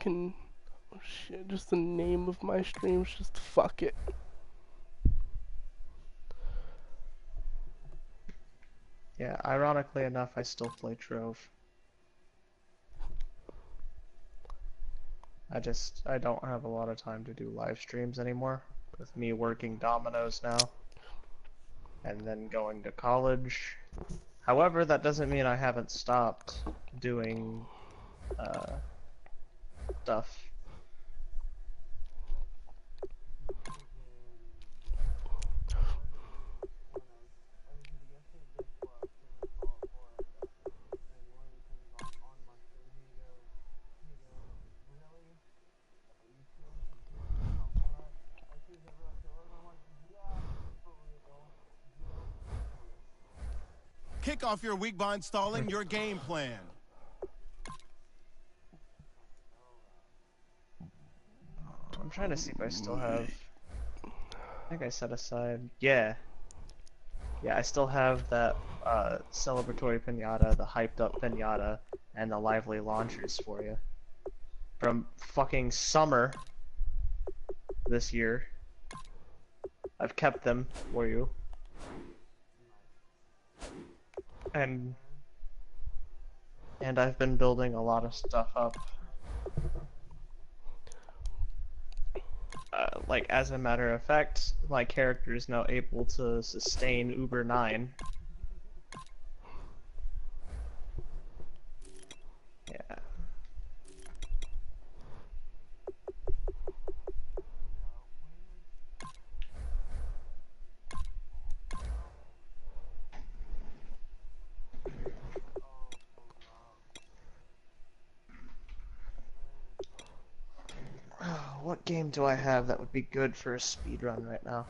fucking oh shit, just the name of my streams, just fuck it. Yeah, ironically enough, I still play Trove. I don't have a lot of time to do live streams anymore, with me working Domino's now, and then going to college. However, that doesn't mean I haven't stopped doing, stuff. Kick off your week by installing your game plan. I'm trying to see if I still have... I think I set aside... Yeah. Yeah, I still have that, celebratory pinata, the hyped up pinata, and the lively launchers for you. From fucking summer this year. I've kept them for you. And I've been building a lot of stuff up. Like, as a matter of fact, my character is now able to sustain Uber 9. Yeah. What game do I have that would be good for a speedrun right now?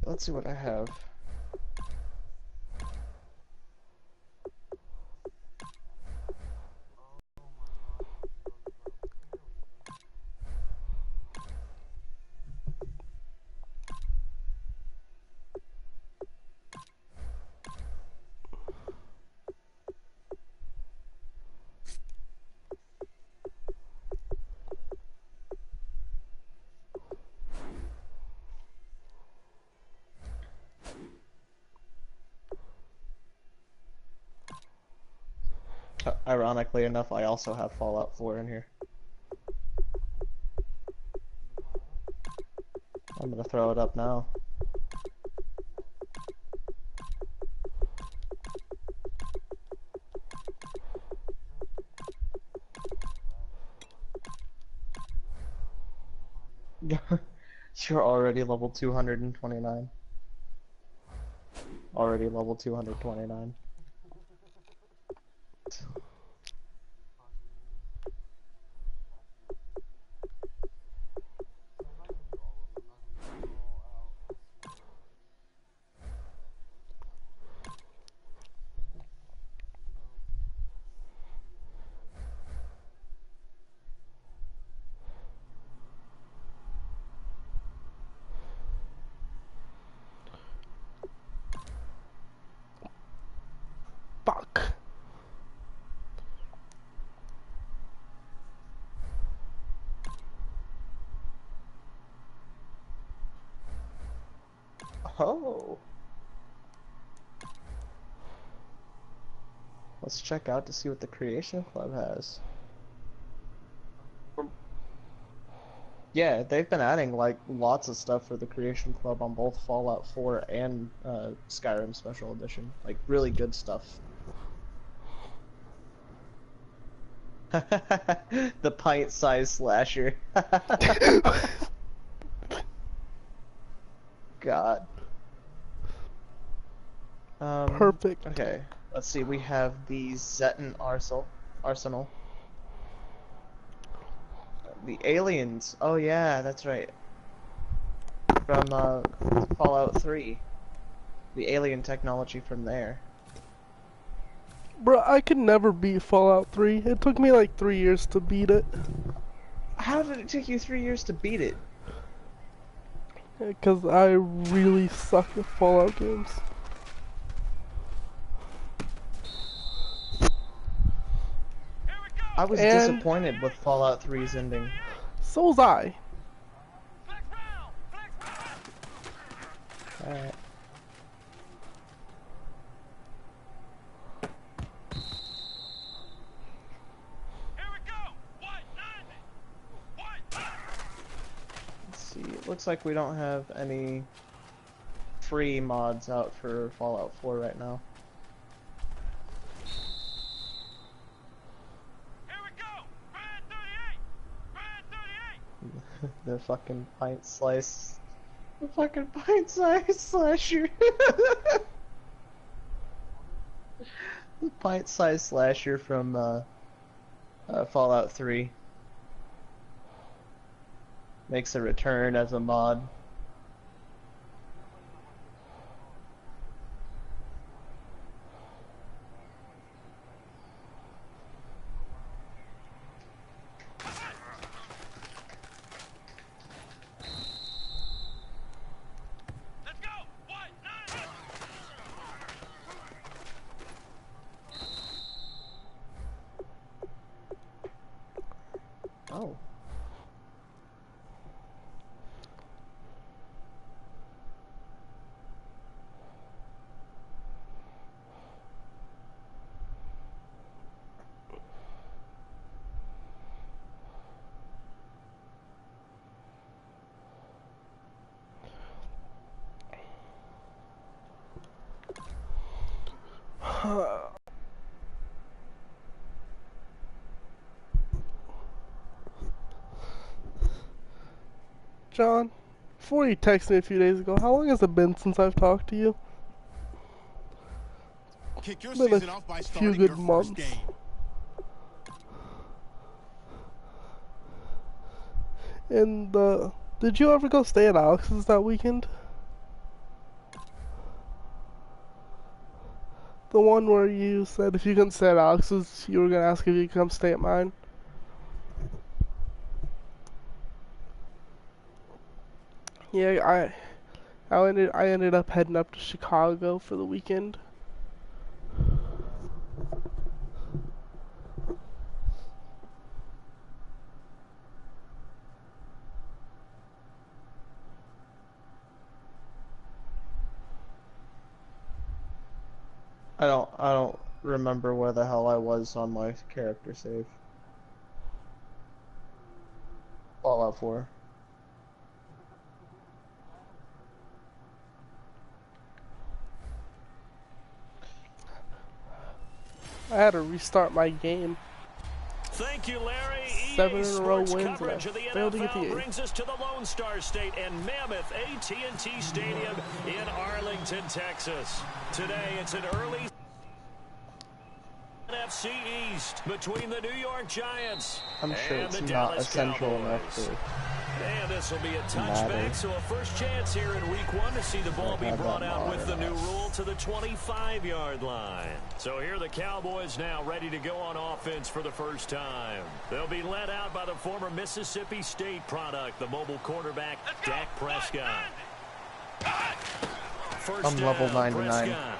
Let's see what I have. Ironically enough, I also have Fallout 4 in here. I'm gonna throw it up now. You're already level 229. Already level 229. Fuck. Oh. Let's check out to see what the Creation Club has. Yeah, they've been adding like lots of stuff for the Creation Club on both Fallout 4 and Skyrim Special Edition. Like really good stuff. The pint-sized slasher. God. Perfect. Okay, let's see. We have the Zeton Arsenal. The aliens. Oh yeah, that's right. From Fallout 3. The alien technology from there. Bro, I could never beat Fallout 3. It took me like 3 years to beat it. How did it take you 3 years to beat it? Because I really suck at Fallout games. I was And- disappointed with Fallout 3's ending. So was I. Alright. Let's see, it looks like we don't have any free mods out for Fallout 4 right now. The fucking pint slice. The fucking pint size slasher. The pint size slasher from Fallout 3 makes a return as a mod. Oh. John, before you texted me a few days ago, how long has it been since I've talked to you? Kick your Been a season off by few starting good your months. first game. And, did you ever go stay at Alex's that weekend? The one where you said if you couldn't stay at Alex's, you were gonna ask if you could come stay at mine? Yeah, I ended up heading up to Chicago for the weekend. I don't remember where the hell I was on my character save. Fallout 4. I had to restart my game. Thank you, Larry. 7 EA in a row Sports wins, coverage and of the I failed to get the NFL 8th. brings us to the Lone Star State and Mammoth AT&T Stadium in Arlington, Texas. Today, it's an early NFC East between the New York Giants I'm sure and it's the not Dallas essential enough Cowboys. to. And this will be a matter. touchback, so a first chance here in week 1 to see the ball be Have brought that out with the new modern. rule to the 25-yard line. So here are the Cowboys now ready to go on offense for the first time. They'll be led out by the former Mississippi State product, the mobile quarterback, Dak Prescott. First I'm level down, 99. Prescott.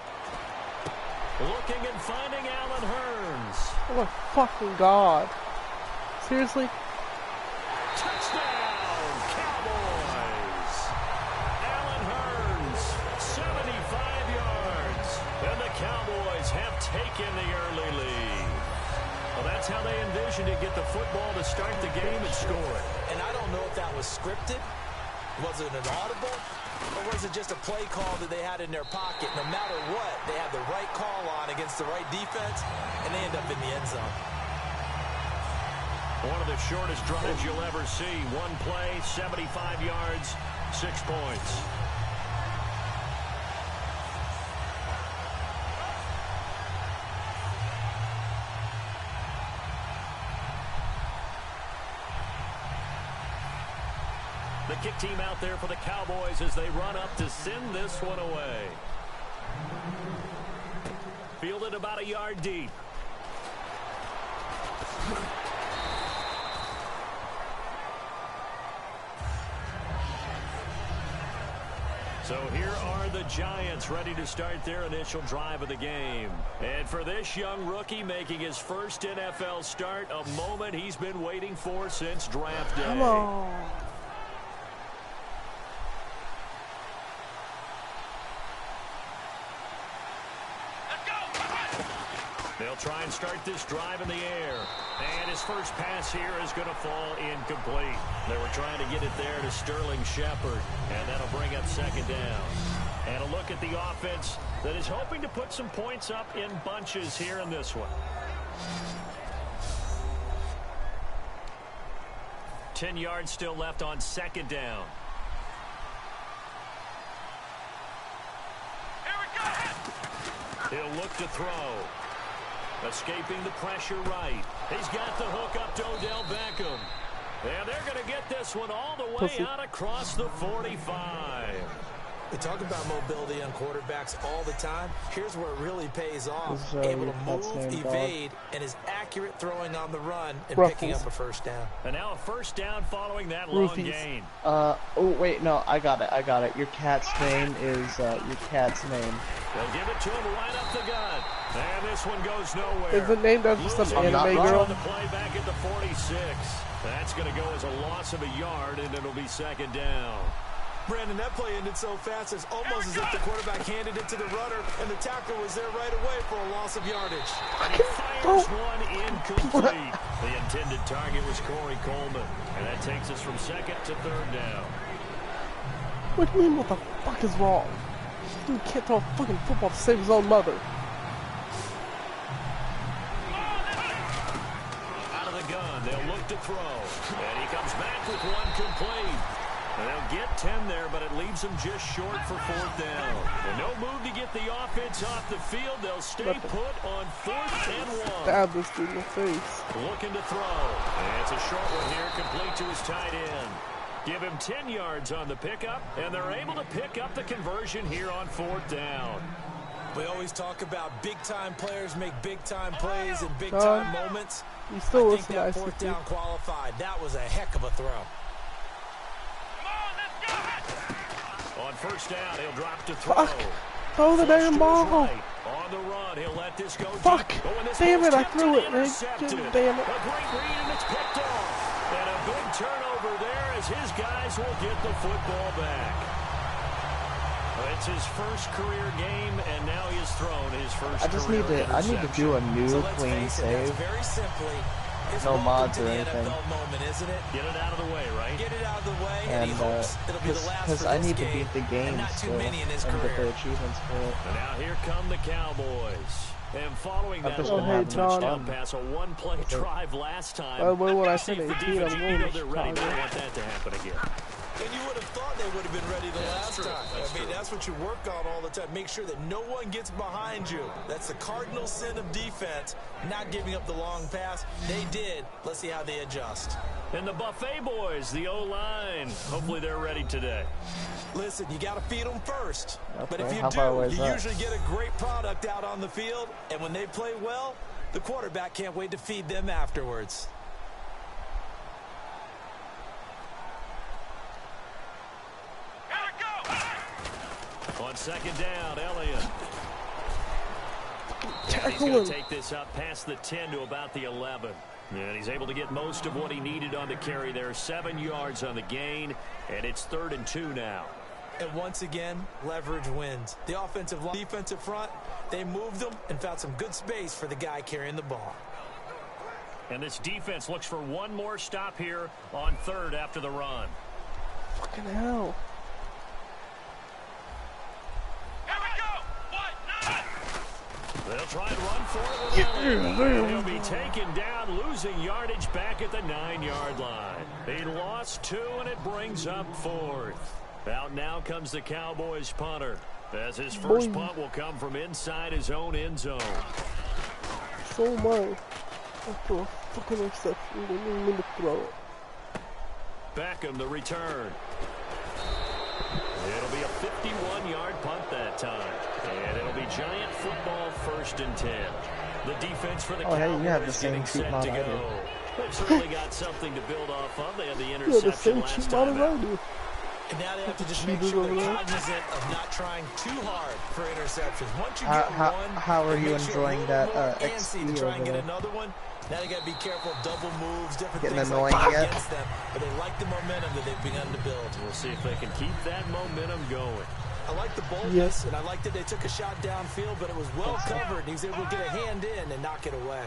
Looking and finding Allen Hurns. Oh my fucking god. Seriously? Touchdown, Cowboys! Allen Hurns, 75 yards, and the Cowboys have taken the early lead. Well, that's how they envisioned to get the football to start the game and score it. And I don't know if that was scripted. Was it an audible? Or was it just a play call that they had in their pocket? No matter what, they had the right call on against the right defense, and they end up in the end zone. One of the shortest drives you'll ever see. One play, 75 yards, 6 points. The kick team out there for the Cowboys as they run up to send this one away. Fielded about a yard deep. So here are the Giants ready to start their initial drive of the game. And for this young rookie making his first NFL start, a moment he's been waiting for since draft day. Come on. They'll try and start this drive in the air. And his first pass here is going to fall incomplete. They were trying to get it there to Sterling Shepard. And that'll bring up second down. And a look at the offense that is hoping to put some points up in bunches here in this one. 10 yards still left on second down. He'll look to throw. Escaping the pressure right. He's got the hook up to Odell Beckham. And they're going to get this one all the way out across the 45. We talk about mobility on quarterbacks all the time. Here's where it really pays off. Able to move, evade, and is accurate throwing on the run and picking up a first down. And now a first down following that long gain. Oh, wait, no, I got it. Your cat's name is, your cat's name. They'll give it to him right up the gut. And this one goes nowhere. Is it named after some anime girl? On the play back at the 46. That's going to go as a loss of a yard, and it'll be second down. Brandon, that play ended so fast, it's almost as if the quarterback handed it to the runner, and the tackler was there right away for a loss of yardage. And he fires one incomplete. The intended target was Corey Coleman, and that takes us from second to third down. What do you mean, what the fuck is wrong? Dude can't throw a fucking football to save his own mother. Out of the gun, they'll look to throw. And he comes back with one complete. And they'll get 10 there, but it leaves them just short for fourth down. And no move to get the offense off the field. They'll stay put on 4th and 1. Stab this dude in the face. Looking to throw. And it's a short one here, complete to his tight end. Give him 10 yards on the pickup, and they're able to pick up the conversion here on 4th down. We always talk about big-time players make big-time plays and big-time moments. You still I think that 4th down qualified. That was a heck of a throw. On first down, he'll drop to throw. Fuck! Throw the damn ball! Right. On the run, he'll let this go Fuck! Deep. Damn it, I threw it, man. Damn it. A great read, and it's picked off. And a big turnover there as his guys will get the football back. It's his first career game, and now he has thrown his first I need to do a new clean save. Very simply, it's no mods or anything. NFL moment, isn't it? Get it out of the way, right? Get it out of the way, and he hopes it'll be the last because for I this need game, to beat the game and not too still, many in his and career. get the achievements for it. And now here come the Cowboys. And following that touchdown pass, a one-play drive last time. When I See said if the 18, I'm defense, going you know to they're ready. They Chicago. don't want that to happen again. And you would have thought they would have been ready the last time. I mean, that's what you work on all the time. Make sure that no one gets behind you. That's the cardinal sin of defense, not giving up the long pass. They did. Let's see how they adjust. And the Buffet boys, the O-line, hopefully they're ready today. Listen, you got to feed them first. Okay, But if you how far away do, is you that? usually get a great product out on the field. And when they play well, the quarterback can't wait to feed them afterwards. On second down, Elliott. Tackle He's going him. to take this up past the 10 to about the 11. And he's able to get most of what he needed on the carry there. 7 yards on the gain, and it's 3rd and 2 now. And once again, leverage wins. The offensive line, defensive front, they moved them and found some good space for the guy carrying the ball. And this defense looks for one more stop here on 3rd after the run. Fucking hell. They'll try and run for it with Elliott. He'll be taken down, losing yardage back at the 9-yard line. He lost 2, and it brings up 4th. Out now comes the Cowboys punter, as his first punt will come from inside his own end zone. So much. I threw a fucking interception. Didn't even mean to throw it. Beckham, the return. It'll be a 51-yard punt that time. And it'll be Giant football 1st and 10. The defense for the Cowboys you have the same getting cheat set mod to I do. They've certainly got something to build off of. They had the You have interception the same last cheat mod time as I out. do. And now they have to just make Cheaters sure over they're there. cognizant of not trying too hard for interceptions. Once you How- get how- one, how are it you makes you a enjoying little that, more XP antsy to try and over get there? another one. Now they got to be careful of double moves, different Getting things annoying like that yet? against them. But they like the momentum that they've begun to build. We'll see if they can keep that momentum going. I like the boldness, Yes. and I like that they took a shot downfield, but it was well covered, and he was able to get a hand in and knock it away.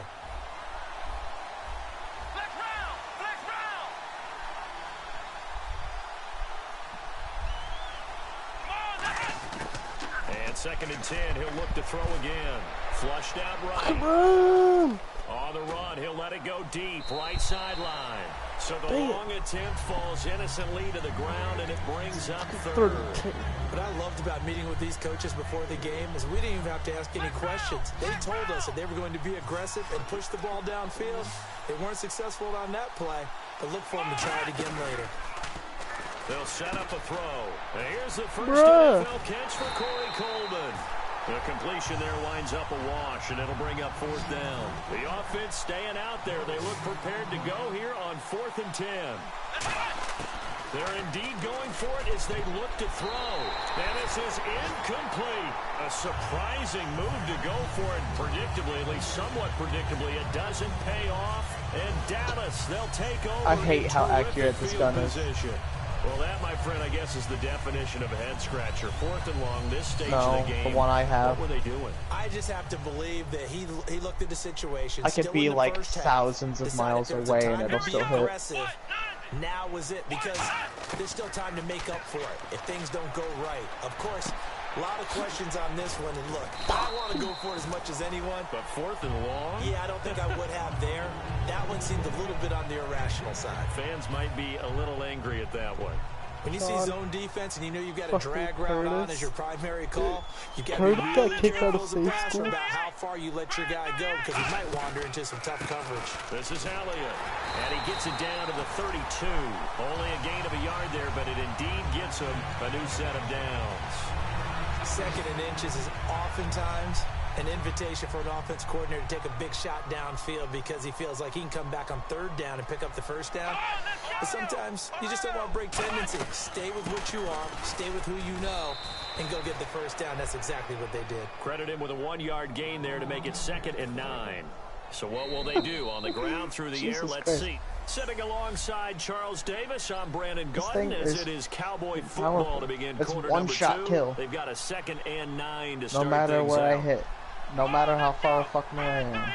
And 2nd and 10, he'll look to throw again. Flushed out right. Run! On the run, he'll let it go deep, right sideline. So the Dang it. long attempt falls innocently to the ground, and it brings up Third third. and 10. What I loved about meeting with these coaches before the game is we didn't even have to ask any questions. They told us that they were going to be aggressive and push the ball downfield. They weren't successful on that play, but look for them to try it again later. They'll set up a throw. And here's the first Bruh. NFL catch for Corey Coleman. The completion there winds up a wash, and it'll bring up 4th down. The offense staying out there. They look prepared to go here on 4th and 10. They're indeed going for it as they look to throw. And this is incomplete. A surprising move to go for it. Predictably, at least somewhat predictably, it doesn't pay off. And Dallas, they'll take over. I hate in how terrific accurate this field gun is. position. Well, that, my friend, I guess is the definition of a head-scratcher. 4th and long, this stage No, of the game. the one I have. What were they doing? I just have to believe that he looked at the situation. I could still be in the like first half, thousands of decided miles there was a away time and to it'll be still hit. aggressive. Now was it, because there's still time to make up for it if things don't go right. Of course, a lot of questions on this one, and look, I want to go for it as much as anyone. But 4th and long? Yeah, I don't think I would have there. That one seemed a little bit on the irrational side. Fans might be a little angry at that one. When you see God. zone defense and you know you've got a Fucking drag route on Curtis. as your primary call, you got to Curtis be got really kicked out careful of as a safe passer school. about how far you let your guy go, because he might wander into some tough coverage. This is Elliott, and he gets it down to the 32. Only a gain of a yard there, but it indeed gets him a new set of downs. 2nd and inches is oftentimes an invitation for an offense coordinator to take a big shot downfield because he feels like he can come back on 3rd down and pick up the 1st down. But sometimes you just don't want to break tendency. Stay with what you are, stay with who you know, and go get the 1st down. That's exactly what they did. Credit him with a 1-yard gain there to make it 2nd and 9. So what will they do? On the ground, through the air, Jesus let's Christ. see. Sitting alongside Charles Davis, I'm Brandon This Gaudin, thing as is it is Cowboy football powerful. to begin It's quarter one number shot 2. kill. They've got a 2nd and 9 to No start matter things where I out. hit. No matter how far fucking away I am.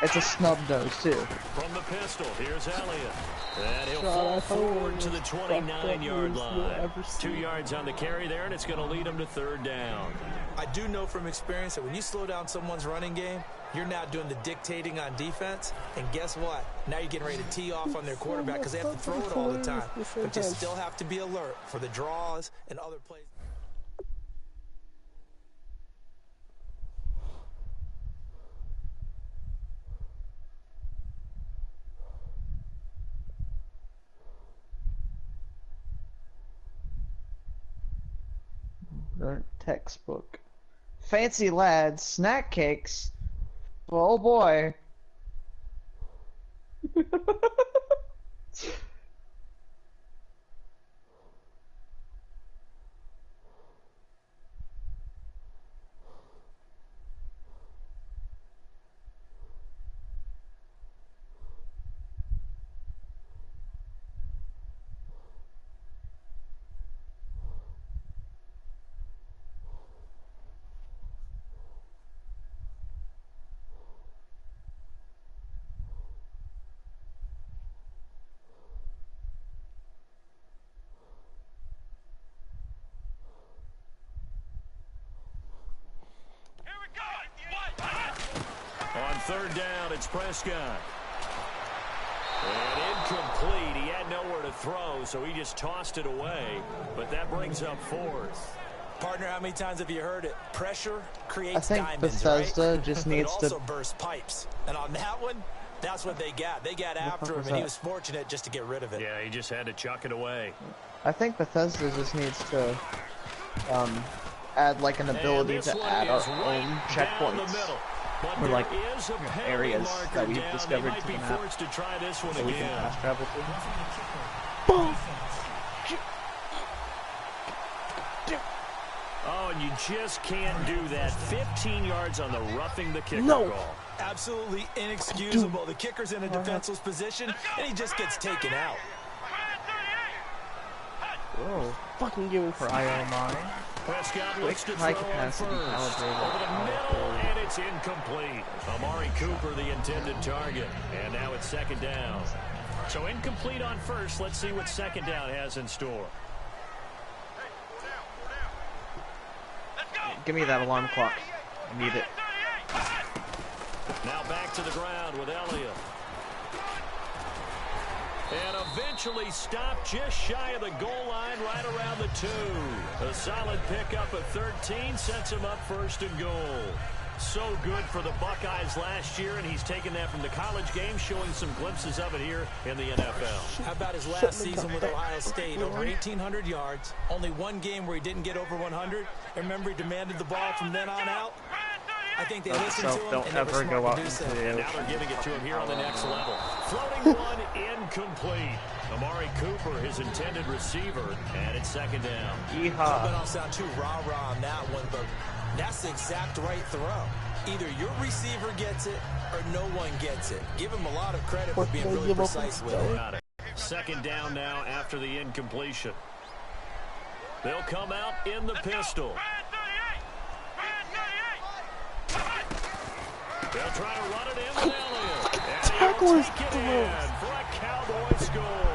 It's a snub nose too. From the pistol, here's Elliott. And he'll God, fall I thought it forward was to the fucked up 29-yard moves you'll line. ever 2 see. yards on the carry there, and it's going to lead him to 3rd down. I do know from experience that when you slow down someone's running game, you're now doing the dictating on defense. And guess what? Now you're getting ready to tee off on their quarterback because they have to throw it all the time. But you still have to be alert for the draws and other plays. Textbook. Fancy lads, snack cakes. Oh boy. On 3rd down, it's Prescott. And incomplete. He had nowhere to throw, so he just tossed it away. But that brings up 4th. Partner, how many times have you heard it? Pressure creates I think diamonds, Bethesda right? just But it needs also to. bursts pipes. And on that one, that's what they got. They got after fuck him, was and he that? was fortunate just to get rid of it. Yeah, he just had to chuck it away. I think Bethesda just needs to add like an ability And this to one add our is own right down the checkpoints. middle. But Or there like, is a penalty areas marker that we've down. discovered They might to be the map forced to try this one that we can again. fast travel to. Boom! and you just can't do that. 15 yards on the roughing the kicker No. call. Absolutely inexcusable. The kicker's in a defenseless position, and he just gets taken out. Whoa. Fucking give me For IO9. Prescott looks to high throw on capacity first. calibrated. Over the middle, and it's incomplete. Amari Cooper, the intended target. And now it's second down. So incomplete on first. Let's see what second down has in store. Give me that alarm clock. I need it. Now back to the ground with Elliott. And eventually stopped just shy of the goal line right around the 2. A solid pickup of 13 sets him up first and goal. So good for the Buckeyes last year, and he's taken that from the college game, showing some glimpses of it here in the NFL. How about his last season with Ohio State? Over 1,800 yards. Only one game where he didn't get over 100. And remember, he demanded the ball from then on out. I think they listened to him, Don't and they were ever go smart out to do into so. the And now they're giving it to him here on the next level. Floating one, incomplete. Amari Cooper, his intended receiver, and it's second down. I Yeehaw. don't sound too rah-rah on that one, but that's the exact right throw. Either your receiver gets it or no one gets it. Give him a lot of credit for being really precise with it. Got it. Second down now after the incompletion. They'll come out in the pistol. They'll try to run it in with Elliott. And he'll take it in for a Cowboy score.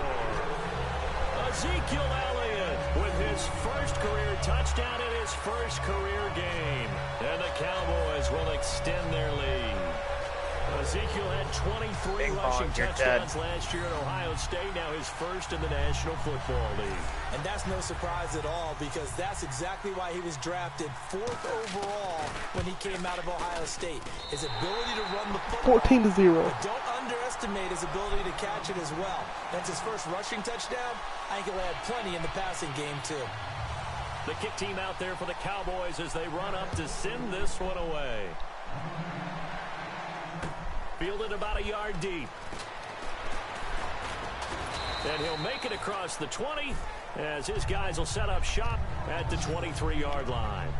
Ezekiel Elliott with his first career touchdown in his first career game. And the Cowboys will extend their lead. Ezekiel had 23 Big rushing hog, you're touchdowns dead. last year at Ohio State, now his first in the National Football League. And that's no surprise at all, because that's exactly why he was drafted 4th overall when he came out of Ohio State. His ability to run the football. 14-0. But don't underestimate his ability to catch it as well. That's his first rushing touchdown. I think he'll add plenty in the passing game, too. The kick team out there for the Cowboys as they run up to send this one away. Fielded about a yard deep. And he'll make it across the 20 as his guys will set up shop at the 23-yard line.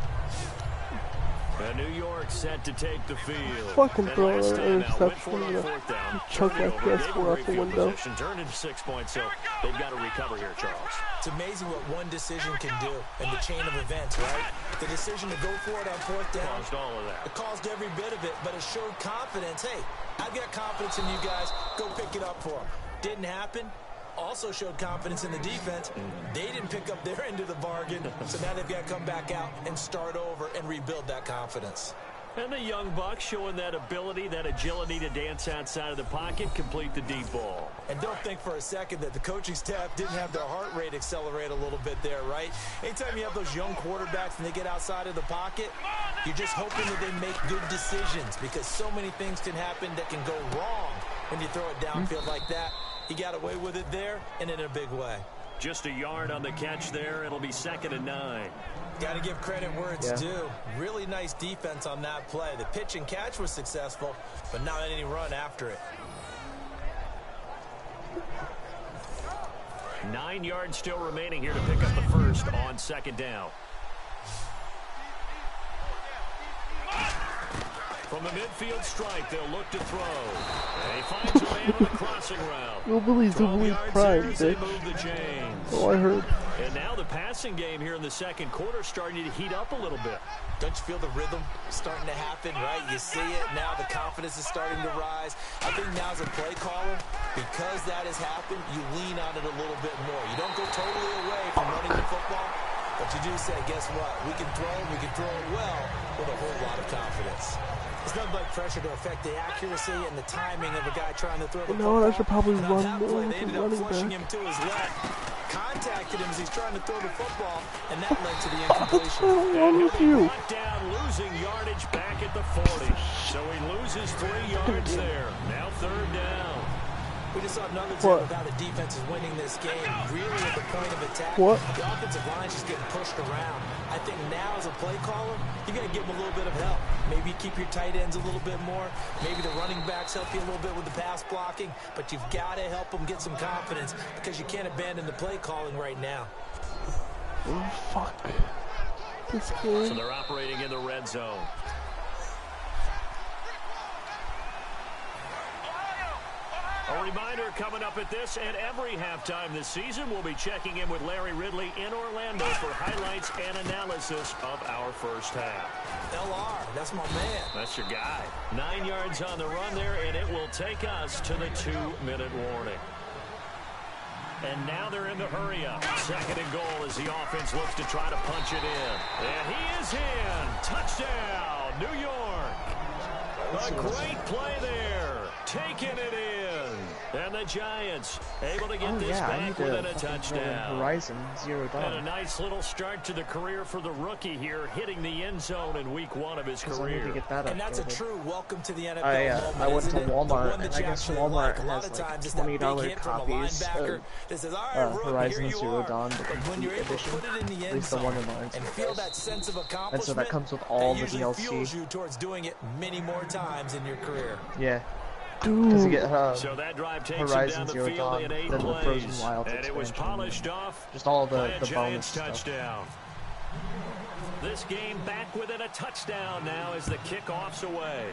And New York set to take the field. Fucking And throw last an time out, went interception. for it on fourth down. Chuck Turned it like over, this gave for a out great the field window. position, turned into 6 points, so they've got to recover here, Charles. It's amazing what one decision can do in the chain of events, right? The decision to go for it on fourth down. Caused all of that. It caused every bit of it, but it showed confidence. Hey, I've got confidence in you guys. Go pick it up for them. Didn't happen. Also showed confidence in the defense. They didn't pick up their end of the bargain, so now they've got to come back out and start over and rebuild that confidence. And the young buck showing that ability, that agility to dance outside of the pocket, complete the deep ball. And don't think for a second that the coaching staff didn't have their heart rate accelerate a little bit there, right? Anytime you have those young quarterbacks and they get outside of the pocket, you're just hoping that they make good decisions, because so many things can happen that can go wrong when you throw it downfield like that. He got away with it there and in a big way. Just a yard on the catch there. It'll be 2nd and 9. Got to give credit where it's due. Really nice defense on that play. The pitch and catch was successful, but not any run after it. 9 yards still remaining here to pick up the first on 2nd down. From the midfield stripe, they'll look to throw. And he finds a man on the crossing route. Nobody's 12 yards crying, there as they bitch. move the chains. Oh, I heard. And now the passing game here in the second quarter starting to heat up a little bit. Don't you feel the rhythm starting to happen, right? You see it now. The confidence is starting to rise. I think now as a play caller, because that has happened, you lean on it a little bit more. You don't go totally away from running the football, but you do say, guess what? We can throw it well with a whole lot of confidence. It's nothing like pressure to affect the accuracy and the timing of a guy trying to throw the football. No, I should probably And on run that more play, with they the ended up running flushing back. him to his left. Contacted him as he's trying to throw the football, and that led to the What's incompletion. wrong with you? Brought down, losing yardage back at the 40. So he loses 3 yards there. Now 3rd down. We just saw another What? tip of how the defense is winning this game. Really at the point of attack. What? The offensive line's just getting pushed around. I think now as a play caller, you got to give them a little bit of help. Maybe keep your tight ends a little bit more. Maybe the running backs help you a little bit with the pass blocking. But you've got to help them get some confidence, because you can't abandon the play calling right now. Oh, fuck. this So game. they're operating in the red zone. A reminder coming up at this and every halftime this season, we'll be checking in with Larry Ridley in Orlando for highlights and analysis of our first half. LR, that's my man. That's your guy. 9 yards on the run there, and it will take us to the 2-minute warning. And now they're in the hurry up. 2nd and goal as the offense looks to try to punch it in. And he is in. Touchdown, New York. A great play there. Taking it in. And the Giants able to get this back within a touchdown. Horizon Zero And Dawn. a nice little start to the career for the rookie here, hitting the end zone in week 1 of his I need to career. get that And that's a updated. true welcome to the NFL I moment, went to isn't it? The Walmart, one and that I you guess actually Walmart like. A lot has of like times it's that big $20 hit from a copies linebacker of that says, all right, rookie, Horizon here you Zero are. Dawn, the But when complete you're able to edition, put it in the at end least the zone one in mine. and feel that sense of accomplishment, And so that comes with all the usually DLC. fuels you towards doing it many more times in your career. Yeah. Because you Dude, get So that drive takes him Horizon down the Zero field Dawn, in 8 then the plays. Frozen Wilds And it was expansion, polished off just all by the a bonus Giants stuff. touchdown. This game back within a touchdown now as the kickoff's away.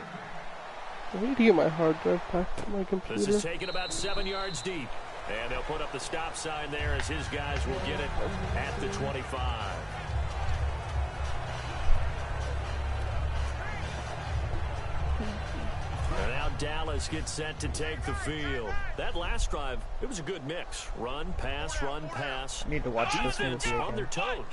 I need to get my hard drive back to my This computer. is taken about 7 yards deep. And they'll put up the stop sign there as his guys will get it at the 25. And now Dallas gets set to take the field. That last drive, it was a good mix. Run, pass, run, pass. I need to watch this one with Defense you on their again. toes.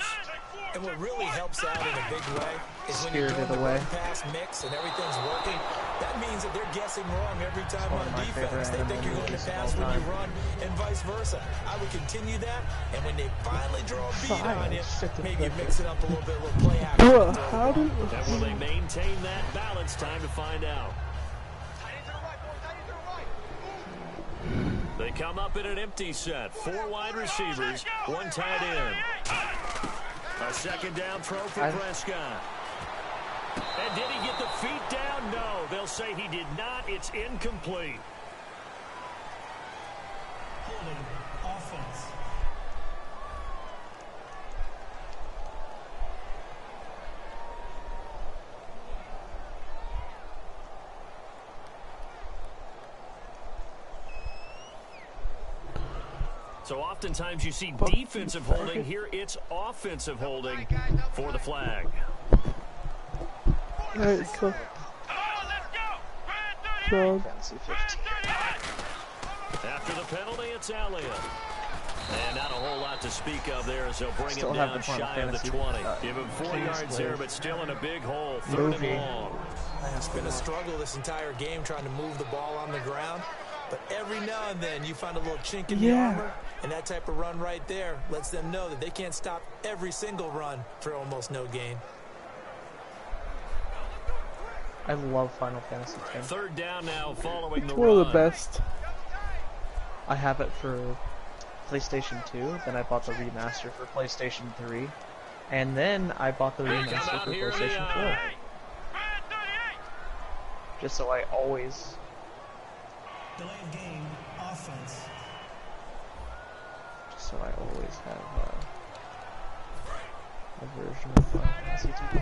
And what really helps out in a big way is when you're doing Spirited the Away. run-pass mix and everything's working. That means that they're guessing wrong every time one on of my defense. favorite They think anime you're going to movies of pass all when you time. run and vice versa. I would continue that, and when they finally draw a beat on you, Shit, the maybe perfect. mix it up a little bit, a little play action. Bruh, how did... And will they maintain that balance? Time to find out. They come up in an empty set. 4 wide receivers, 1 tight end. A 2nd down throw for Prescott. And did he get the feet down? No. They'll say he did not. It's incomplete. Holding offense. So oftentimes you see defensive holding. Here it's offensive holding for the flag. Alright, so... John, Fantasy 15. After the penalty, it's Elliott. And not a whole lot to speak of there as they'll bring Still him have down the Final shy of the Fantasy, 20. Give him 4 King's yards there, Blade but still in a big hole. 3rd movie. and long. It's been a struggle this entire game trying to move the ball on the ground. But every now and then you find a little chink in the Yeah. armor, and that type of run right there lets them know that they can't stop every single run for almost no gain. I love Final Fantasy X. 3rd down now following it's the one run. of the best. I have it for PlayStation 2, then I bought the remaster for PlayStation 3, and then I bought the Come remaster out for here in the PlayStation 4. eye. Just so I always... Delay of game. Offense. Just so I always have a version of Final Fantasy 2.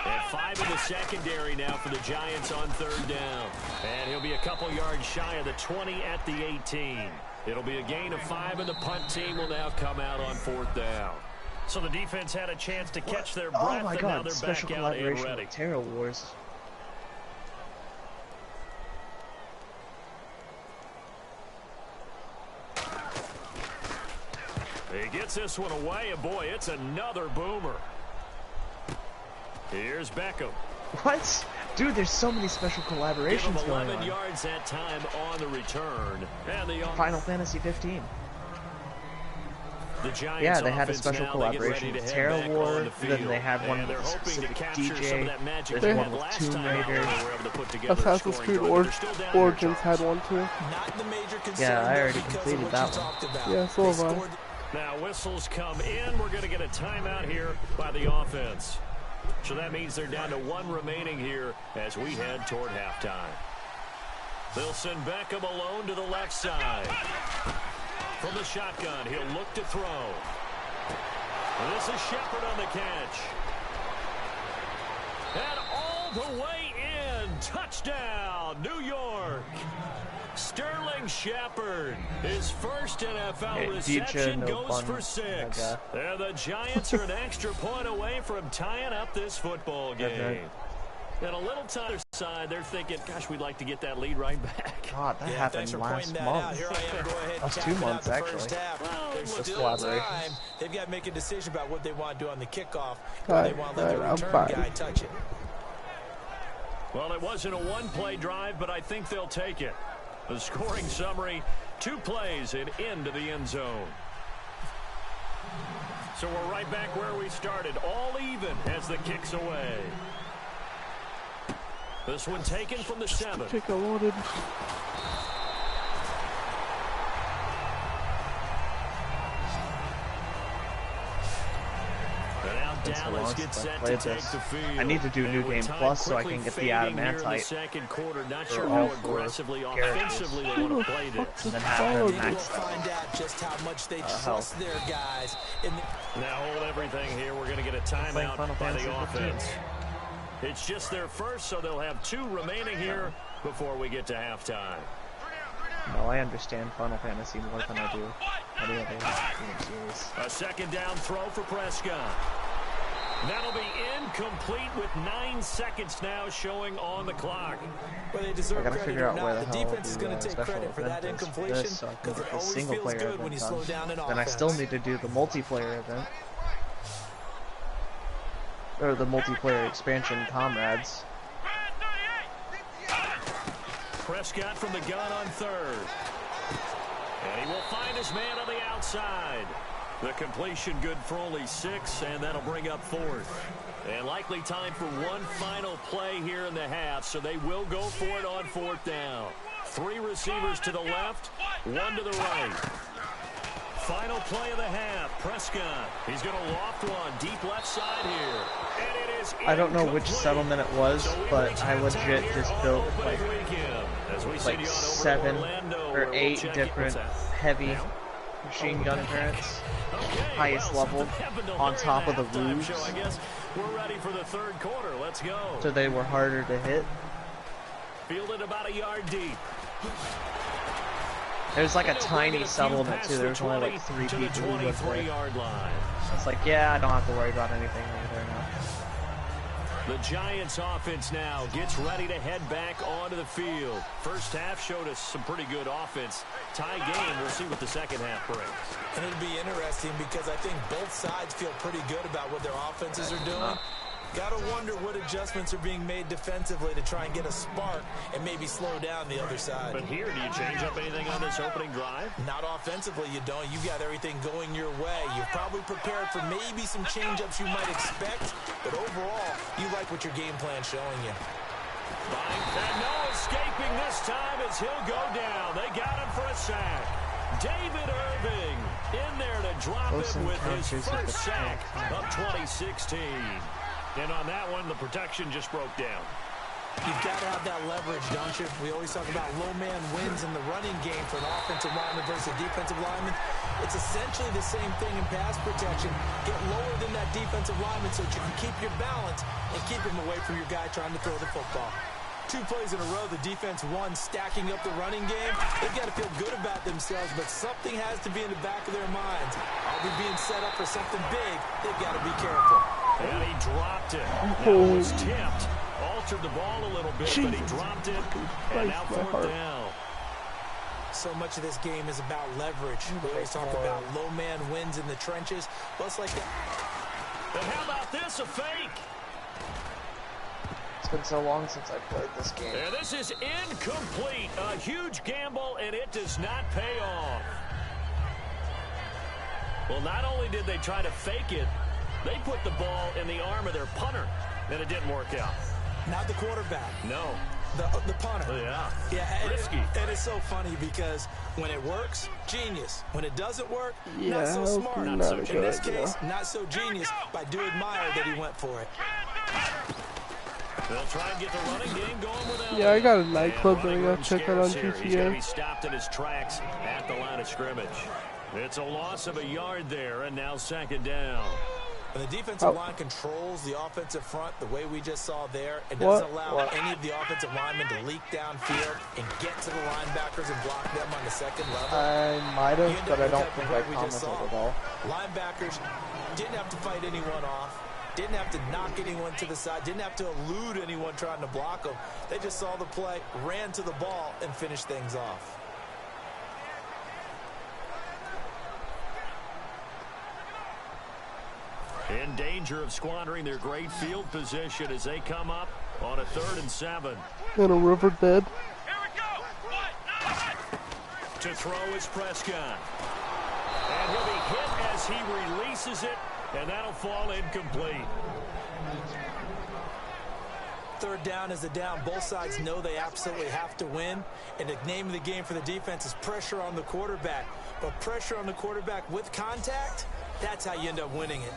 And 5 in the secondary now for the Giants on 3rd down. And he'll be a couple yards shy of the 20 at the 18. It'll be a gain of 5, and the punt team will now come out on 4th down. So the defense had a chance to catch their breath, Oh my and now god, they're special back out and collaboration ready. with Terra Wars. He gets this one away, and boy, it's another boomer. Here's Beckham. What? Dude, there's so many special Give him collaborations 11 going on. yards that time on the return. And the Final Fantasy 15. Giants Yeah, they had a offense special now, they get collaboration ready to with head Terra back War, on the then field. they had one And with they're a hoping to specific capture DJ, some of that magic there's they one had with last Tomb time out Raider. when they were able to put together a Assassin's scoring Creed drive, but they're still down here, Origins Charles. had one too. Not the major concern Yeah, I though, already because of completed what that you one. talked about. Yeah, so They have I. scored Now whistles come in. We're going to get a timeout here by the offense. So that means they're down to 1 remaining here as we head toward halftime. They'll send Beckham alone to the left side. From the shotgun, he'll look to throw. This is Shepard on the catch. And all the way in. Touchdown, New York. Sterling Shepard, his first NFL reception goes for 6. And the Giants are an extra point away from tying up this football game. And a little to the side, they're thinking, gosh, we'd like to get that lead right back. God, that happened last month. That's 2 months, actually. Well, there's That's still time. They've got to make a decision about what they want to do on the kickoff. Alright, They want to let the return guy touch it. Well, it wasn't a one-play drive, but I think they'll take it. The scoring summary, 2 plays and into the end zone. So we're right back where we started, all even as the kick's away. This one taken from the 7. Kick I wanted. Dallas gets set to take the field. I need to do New Game Plus so I can get the adamantite. Second quarter, not sure how aggressively, offensively they want to play this. And then have them We'll max find out just how much they trust their guys. Now hold everything here. We're going to get a timeout by the offense. It's just their first, so they'll have 2 remaining here before we get to halftime. No, I understand Final Fantasy more than I do any other game series. A second down throw for Prescott. That'll be incomplete with 9 seconds now showing on the clock. Well, they deserve I gotta credit figure or out not. where the The hell defense is going to take special credit for that event is for incompletion this, so I can because get it the always single feels player good event when you done. slow down an offense. Then I still need to do the multiplayer event. Or the multiplayer expansion Comrades. Prescott from the gun on 3rd. And he will find his man on the outside. The completion good for only 6, and that'll bring up 4th. And likely time for one final play here in the half, so they will go for it on 4th down. 3 receivers to the left, 1 to the right. Final play of the half, Prescott. He's going to loft one deep left side here. And it is I don't know which settlement it was, but I legit just built like 7 or 8 different heavy machine gun turrets, highest level, on top of the roofs. I guess we're ready for the 3rd quarter. Let's go. So they were harder to hit. Fielded about a yard deep. There's like a tiny settlement too. There's only like 3 people who live there. It's like, yeah, I don't have to worry about anything over there now. The Giants offense now gets ready to head back onto the field. First half showed us some pretty good offense. Tie game, we'll see what the second half brings. And it'll be interesting because I think both sides feel pretty good about what their offenses are doing. Gotta wonder what adjustments are being made defensively to try and get a spark and maybe slow down the other side. But here, do you change up anything on this opening drive? Not offensively, you don't. You got everything going your way. You've probably prepared for maybe some change-ups you might expect, but overall, you like what your game plan's showing you. And no escaping this time as he'll go down. They got him for a sack. David Irving in there to drop it with his first sack of 2016. And on that one, the protection just broke down. You've got to have that leverage, don't you? We always talk about low man wins in the running game for an offensive lineman versus a defensive lineman. It's essentially the same thing in pass protection. Get lower than that defensive lineman so that you can keep your balance and keep him away from your guy trying to throw the football. 2 plays in a row, the defense won, stacking up the running game. They've got to feel good about themselves, but something has to be in the back of their minds. Are we being set up for something big? They've got to be careful. And he dropped it. Now it was tipped. Altered the ball a little bit, but he dropped it. And now 4th down. So much of this game is about leverage. We always talk about low man wins in the trenches. Well, it's like that. And how about this, a fake? It's been so long since I played this game. And this is incomplete. A huge gamble, and it does not pay off. Well, not only did they try to fake it, they put the ball in the arm of their punter, and it didn't work out. Not the quarterback. No. The punter. Yeah. Risky. And it's so funny because when it works, genius. When it doesn't work, Yeah, not so smart. not so In good, this case, not so genius, but I do admire that he went for it. They'll try and get the running game going without Yeah, I got a him. nightclub And that I running gotta room check out on scarce here. He's going to be GTA. stopped in his tracks at the line of scrimmage. It's a loss of a yard there, and now second down. And the defensive line controls the offensive front the way we just saw there. It doesn't allow any of the offensive linemen to leak downfield and get to the linebackers and block them on the second level. I might have, but I don't think I commented at all. Linebackers didn't have to fight anyone off, didn't have to knock anyone to the side, didn't have to elude anyone trying to block them. They just saw the play, ran to the ball, and finished things off. In danger of squandering their great field position as they come up on a 3rd and 7. In a river bed. To throw is Prescott. And he'll be hit as he releases it, and that'll fall incomplete. 3rd down is a down. Both sides know they absolutely have to win. And the name of the game for the defense is pressure on the quarterback. But pressure on the quarterback with contact, that's how you end up winning it.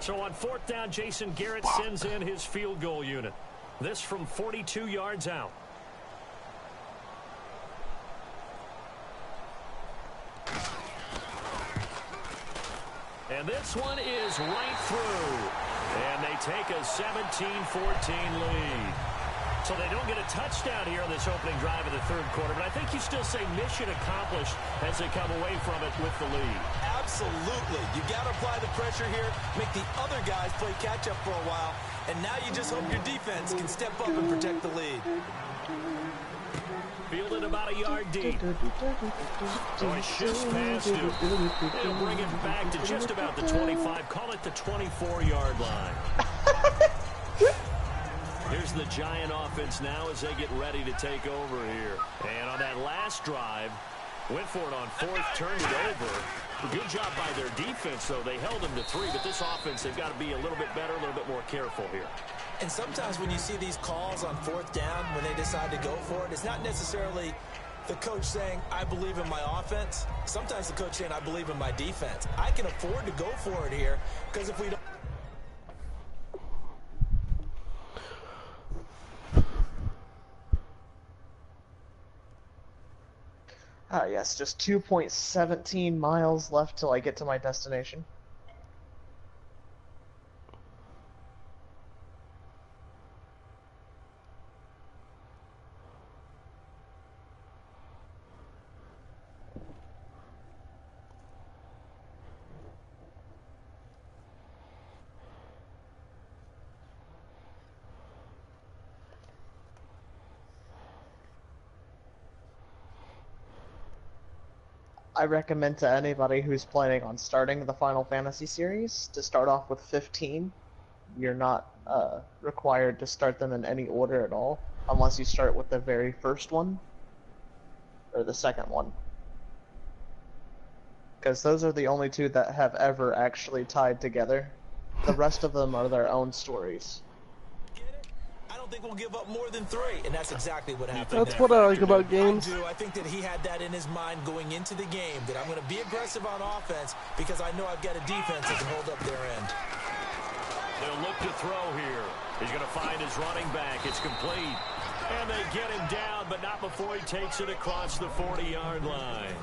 So on 4th down, Jason Garrett sends in his field goal unit. This from 42 yards out. And this one is right through. And they take a 17-14 lead. So they don't get a touchdown here on this opening drive of the 3rd quarter, but I think you still say mission accomplished as they come away from it with the lead. Absolutely. You got to apply the pressure here, make the other guys play catch-up for a while, and now you just hope your defense can step up and protect the lead. Fielded about a yard deep. So he shifts past him. He'll bring it back to just about the 25. Call it the 24-yard line. Here's the Giant offense now as they get ready to take over here. And on that last drive, went for it on 4th, turned it over. Good job by their defense, though. They held them to 3, but this offense, they've got to be a little bit better, a little bit more careful here. And sometimes when you see these calls on 4th down, when they decide to go for it, it's not necessarily the coach saying, I believe in my offense. Sometimes the coach saying, I believe in my defense. I can afford to go for it here, because if we don't... Yes, just 2.17 miles left till I get to my destination. I recommend to anybody who's planning on starting the Final Fantasy series to start off with 15. You're not required to start them in any order at all, unless you start with the very first one, or the second one. Because those are the only two that have ever actually tied together. The rest of them are their own stories. I don't think we'll give up more than 3, and that's exactly what happened. That's what I like about games. I think that he had that in his mind going into the game, that I'm going to be aggressive on offense because I know I've got a defense that can hold up their end. They'll look to throw here. He's going to find his running back. It's complete. And they get him down, but not before he takes it across the 40-yard line.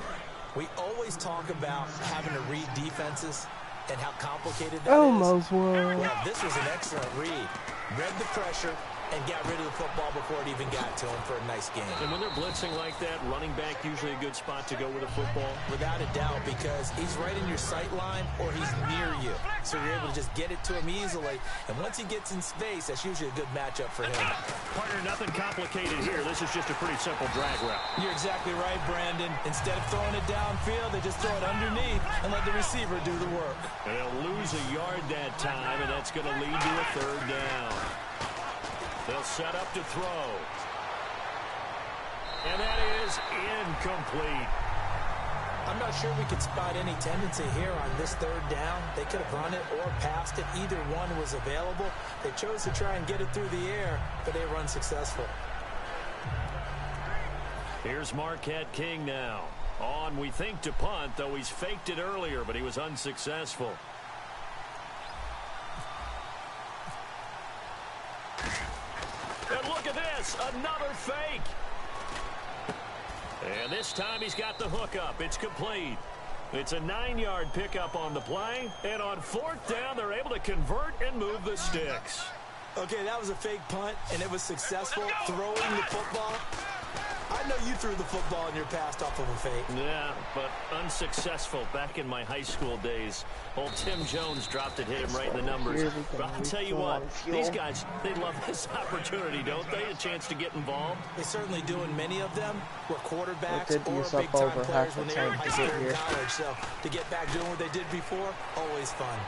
We always talk about having to read defenses and how complicated that is. Almost one. Well, this was an excellent read. Read the pressure and got rid of the football before it even got to him for a nice game. And when they're blitzing like that, running back usually a good spot to go with a football. Without a doubt, because he's right in your sight line or he's near you. So you're able to just get it to him easily. And once he gets in space, that's usually a good matchup for him. Partner, nothing complicated here. This is just a pretty simple drag route. You're exactly right, Brandon. Instead of throwing it downfield, they just throw it underneath and let the receiver do the work. And they'll lose a yard that time, and that's going to lead to a 3rd down. They'll set up to throw. And that is incomplete. I'm not sure we could spot any tendency here on this third down. They could have run it or passed it. Either one was available. They chose to try and get it through the air, but they were unsuccessful. Here's Marquette King now. On, we think, to punt, though he's faked it earlier, but he was unsuccessful. And look at this, another fake. And this time he's got the hook up. It's complete. It's a 9-yard pickup on the play. And on 4th down, they're able to convert and move the sticks. Okay, that was a fake punt, and it was successful. Throwing the football. I know you threw the football in your pass off of a fake. Yeah, but unsuccessful back in my high school days. Old Tim Jones dropped it, hit him right in the numbers. But I'll tell you what, these guys, they love this opportunity, don't they? A chance to get involved. They certainly do, and many of them were quarterbacks did or use up big-time over players half the when they were in tank high to school get and here. college. So to get back doing what they did before, always fun.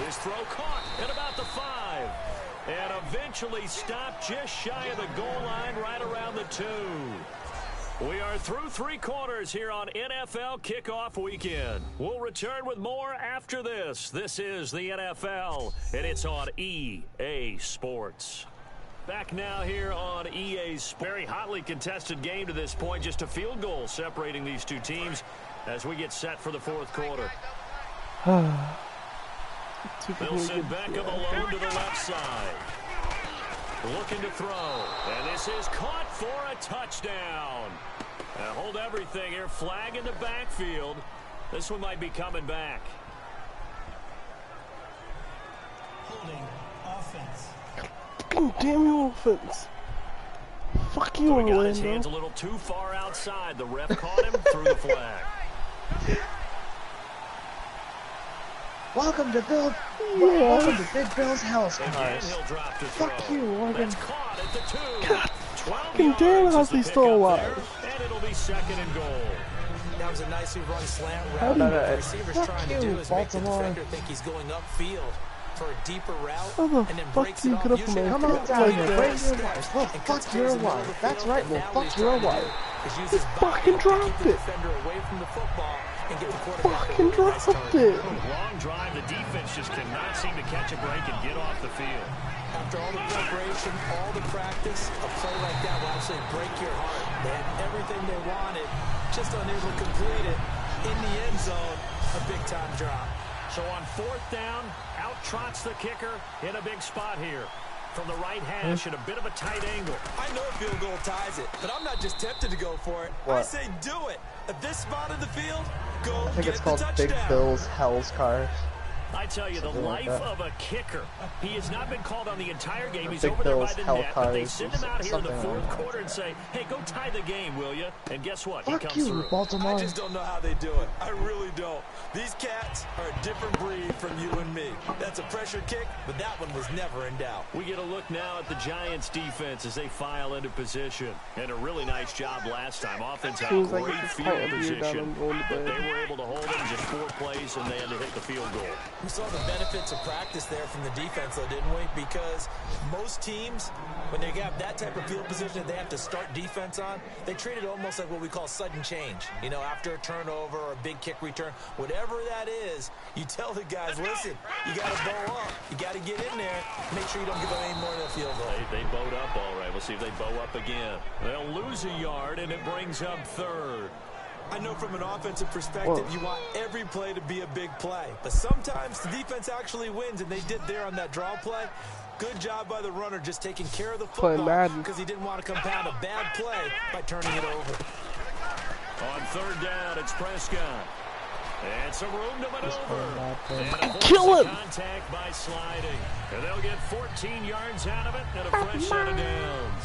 His throw caught at about the 5. And eventually stopped just shy of the goal line right around the 2. We are through 3 quarters here on NFL Kickoff Weekend. We'll return with more after this. This is the NFL, and it's on EA Sports. Back now here on EA's very hotly contested game to this point. Just a field goal separating these two teams as we get set for the 4th quarter. Wilson Beckham alone to the left side. Looking to throw. And this is caught for a touchdown. Hold everything here. Flag in the backfield. This one might be coming back. Holding offense. Fucking damn you, offense. Fuck you, So he got his hands a Orlando. little too far outside. The ref caught him through the flag. Welcome to Big Bill's house, Again, cars. he'll drop to throw. Fuck you, Oregon. That's caught at the 2. God 12 fucking damn it, yards how's is the he still pickup alive? there, and it'll be 2nd and goal. That was a nicely run slant How route. do What you- the receiver's Fuck trying you, to do is make the Baltimore. defender think he's going upfield for a deeper route, How the and then fuck breaks do you it off. get up Usually from Come there? on after down about here, 20 break yards your step, wife. Well, and fuck cuts your things in the middle wife. of the That's field, right, and well, now what fuck he's your trying to wife. do is use his body Fucking to keep dropped the it. defender away from the football and get the quarterback Fucking a really nice dropped target. it. Long drive. The defense just cannot seem to catch a break and get off the field. After all the preparation, all the practice, a play like that will actually break your heart. They had everything they wanted, just unable to complete it. In the end zone, a big-time drop. So on 4th down, out trots the kicker in a big spot here. From the right hash at a bit of a tight angle. I know a field goal ties it, but I'm not just tempted to go for it. I What? say do it. At this spot of the field, go I think get it's the called touchdown. Big Bill's Hell's Cars. I tell you, the Something like life that. of a kicker. He has not been called on the entire game. He's Big over there by Bill's the Hell net, but they Cars send or him out here in the something 4th like that. quarter and say, hey, go tie the game, will you? And guess what? He Fuck comes you, through. Baltimore. I just don't know how they do it. I really don't. These cats are a different breed from you and me. That's a pressure kick, but that one was never in doubt. We get a look now at the Giants defense as they file into position. And a really nice job last time. Offense had Seems like great it's field time of year down position. and going to But bed. they were able to hold them just 4 plays, and they had to hit the field goal. We saw the benefits of practice there from the defense, though, didn't we? Because most teams, when they have that type of field position that they have to start defense on, they treat it almost like what we call sudden change. You know, after a turnover or a big kick return, whatever that is, you tell the guys, listen, you got to bow up. You got to get in there. Make sure you don't give them any more than a field goal. They bowed up all right. We'll see if they bow up again. They'll lose a yard, and it brings up 3rd. I know from an offensive perspective, you want every play to be a big play. But sometimes the defense actually wins, and they did there on that draw play. Good job by the runner just taking care of the Playing football Madden. because he didn't want to compound a bad play by turning it over. On 3rd down, it's Prescott. And some room to maneuver. And a Kill force of him. contact by sliding. And they'll get 14 yards out of it and a fresh set of downs.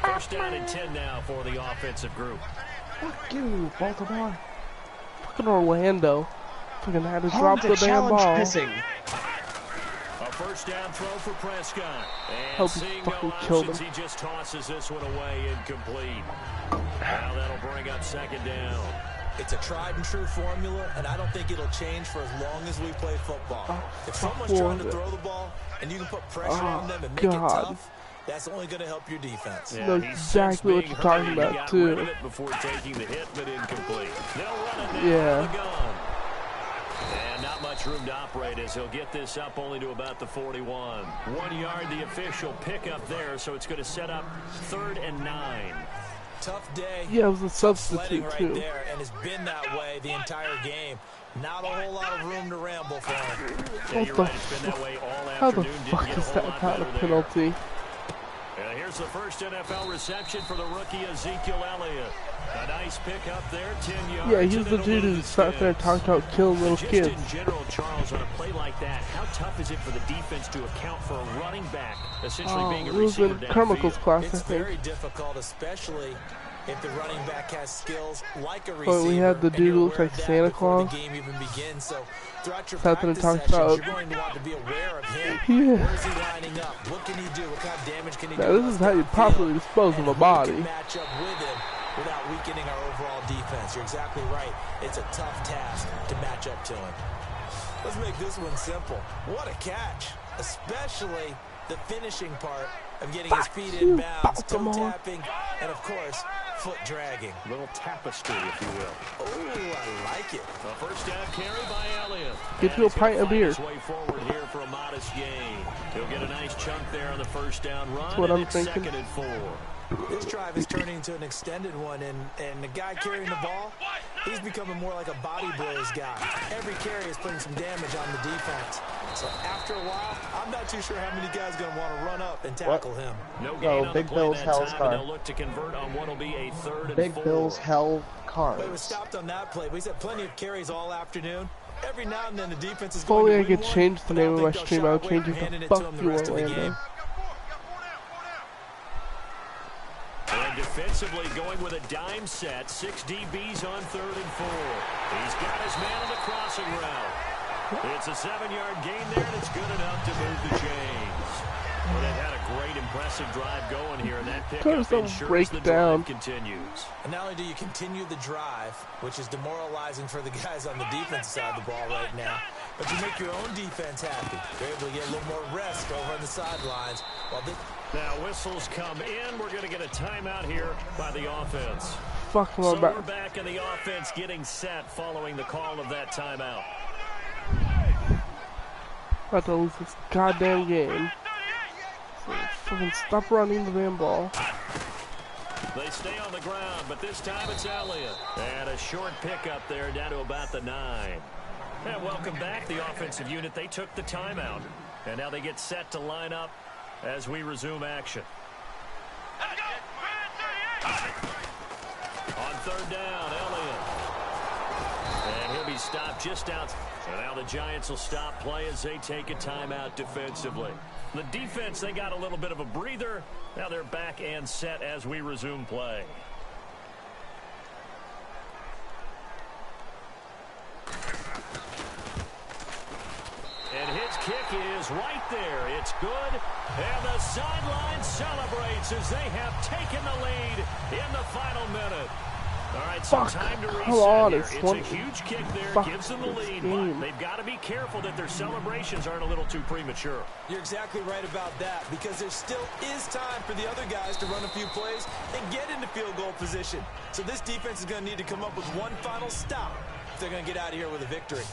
1st down and 10 now for the offensive group. Fuck you, Baltimore. Fucking Orlando. Fucking had to Home drop to the damn challenge ball. pissing. A 1st down throw for Prescott. And Hope he seeing fucking no killed options, him. he just tosses this one away incomplete. Now that'll bring up 2nd down. It's a tried and true formula, and I don't think it'll change for as long as we play football. If someone's trying to throw the ball and you can put pressure on them and make it tough, that's only going to help your defense. Know he's since exactly what being you're talking hurried. He about, got too. rid of it before taking the hit, but incomplete. They'll run it Yeah. the gun. And not much room to operate as he'll get this up only to about the 41. 1 yard, the official pickup there, so it's going to set up 3rd and 9. Tough day. Yeah, it was a Sledding substitute right too. there, and it's been that way the entire game. Not a whole lot of room to ramble for him. Yeah, What you're the right. It's been that way all How the afternoon. Didn't fuck get a is whole that lot not a better there. penalty? Here's the first NFL reception for the rookie Ezekiel Elliott. A nice pick up there, 10 yards. Yeah, he's and the it'll dude move who the sat there and sticks. talked about killing little Just kids. in general, Charles, on a play like that, how tough is it for the defense to account for a running back essentially Oh, being it a was receiver in Carmichael's downfield? class, I It's think. very difficult, especially if the running back has skills like a receiver. Well, we had the and dude you're who looked aware like of that Santa before Claus. the game even begins. So throughout your Sat there and practice talked sessions, about- you're going to want to be aware of him. Yeah. Where is he lining up? What can he do? What kind of damage can he Now, do? this is how you properly dispose of And a who body. can match up with him without weakening our overall defense. You're exactly right. It's a tough task to match up to him. Let's make this one simple. What a catch, especially the finishing part of getting his feet in bounds, toe tapping, and of course, foot dragging. A little tapestry, if you will. Oh, I like it. A first down carry by Elliott. Get you a pint of beer. His way forward here for a modest gain. He'll get a nice chunk there on the first down run. That's what and I'm it's thinking. 2nd and 4. This drive is turning into an extended one, and the guy carrying the ball, he's becoming more like a body blows guy. Every carry is putting some damage on the defense. So after a while, I'm not too sure how many guys are going to want to run up and tackle him. No Oh, gain on Big the play Bill's that Hell's time, car. and they'll look to convert on what will be a 3rd and Big 4. Bill's Hell But it was Cars. stopped on that play. But he's had plenty of carries all afternoon. Every now and then the defense is If going only to I win could one, change the but I name don't of my think they'll stream, shy I would away change from it handing to it to Fuck him the You rest of the Orlando. game. And defensively going with a dime set. 6 DBs on 3rd and 4. He's got his man on the crossing route. It's a 7-yard gain there, and it's good enough to move the chains. Well, they've had a great, impressive drive going here, and that Cars pickup don't ensures break the down. drive continues. And not only do you continue the drive, which is demoralizing for the guys on the defensive side of the ball right now, but you make your own defense happy. You're able to get a little more rest over on the sidelines. While Now whistles come in. We're going to get a timeout here by the offense. Fuck my So we're back. back in the offense getting set following the call of that timeout. About to lose this goddamn game. So fucking stop running the damn ball. They stay on the ground, but this time it's Elliott. And a short pickup there down to about the 9. And welcome back, the offensive unit. They took the timeout, and now they get set to line up as we resume action. On 3rd down, Elliott. And he'll be stopped just out. So now the Giants will stop play as they take a timeout defensively. The defense, they got a little bit of a breather. Now they're back and set as we resume play. And his kick is right there. It's good. And the sideline celebrates as they have taken the lead in the final minute. All right, so Fuck, time to come reset on, here. it's It's one- a huge kick there, fuck gives them the this lead, game. but they've got to be careful that their celebrations aren't a little too premature. You're exactly right about that, because there still is time for the other guys to run a few plays and get into field goal position. So this defense is going to need to come up with one final stop if they're going to get out of here with a victory.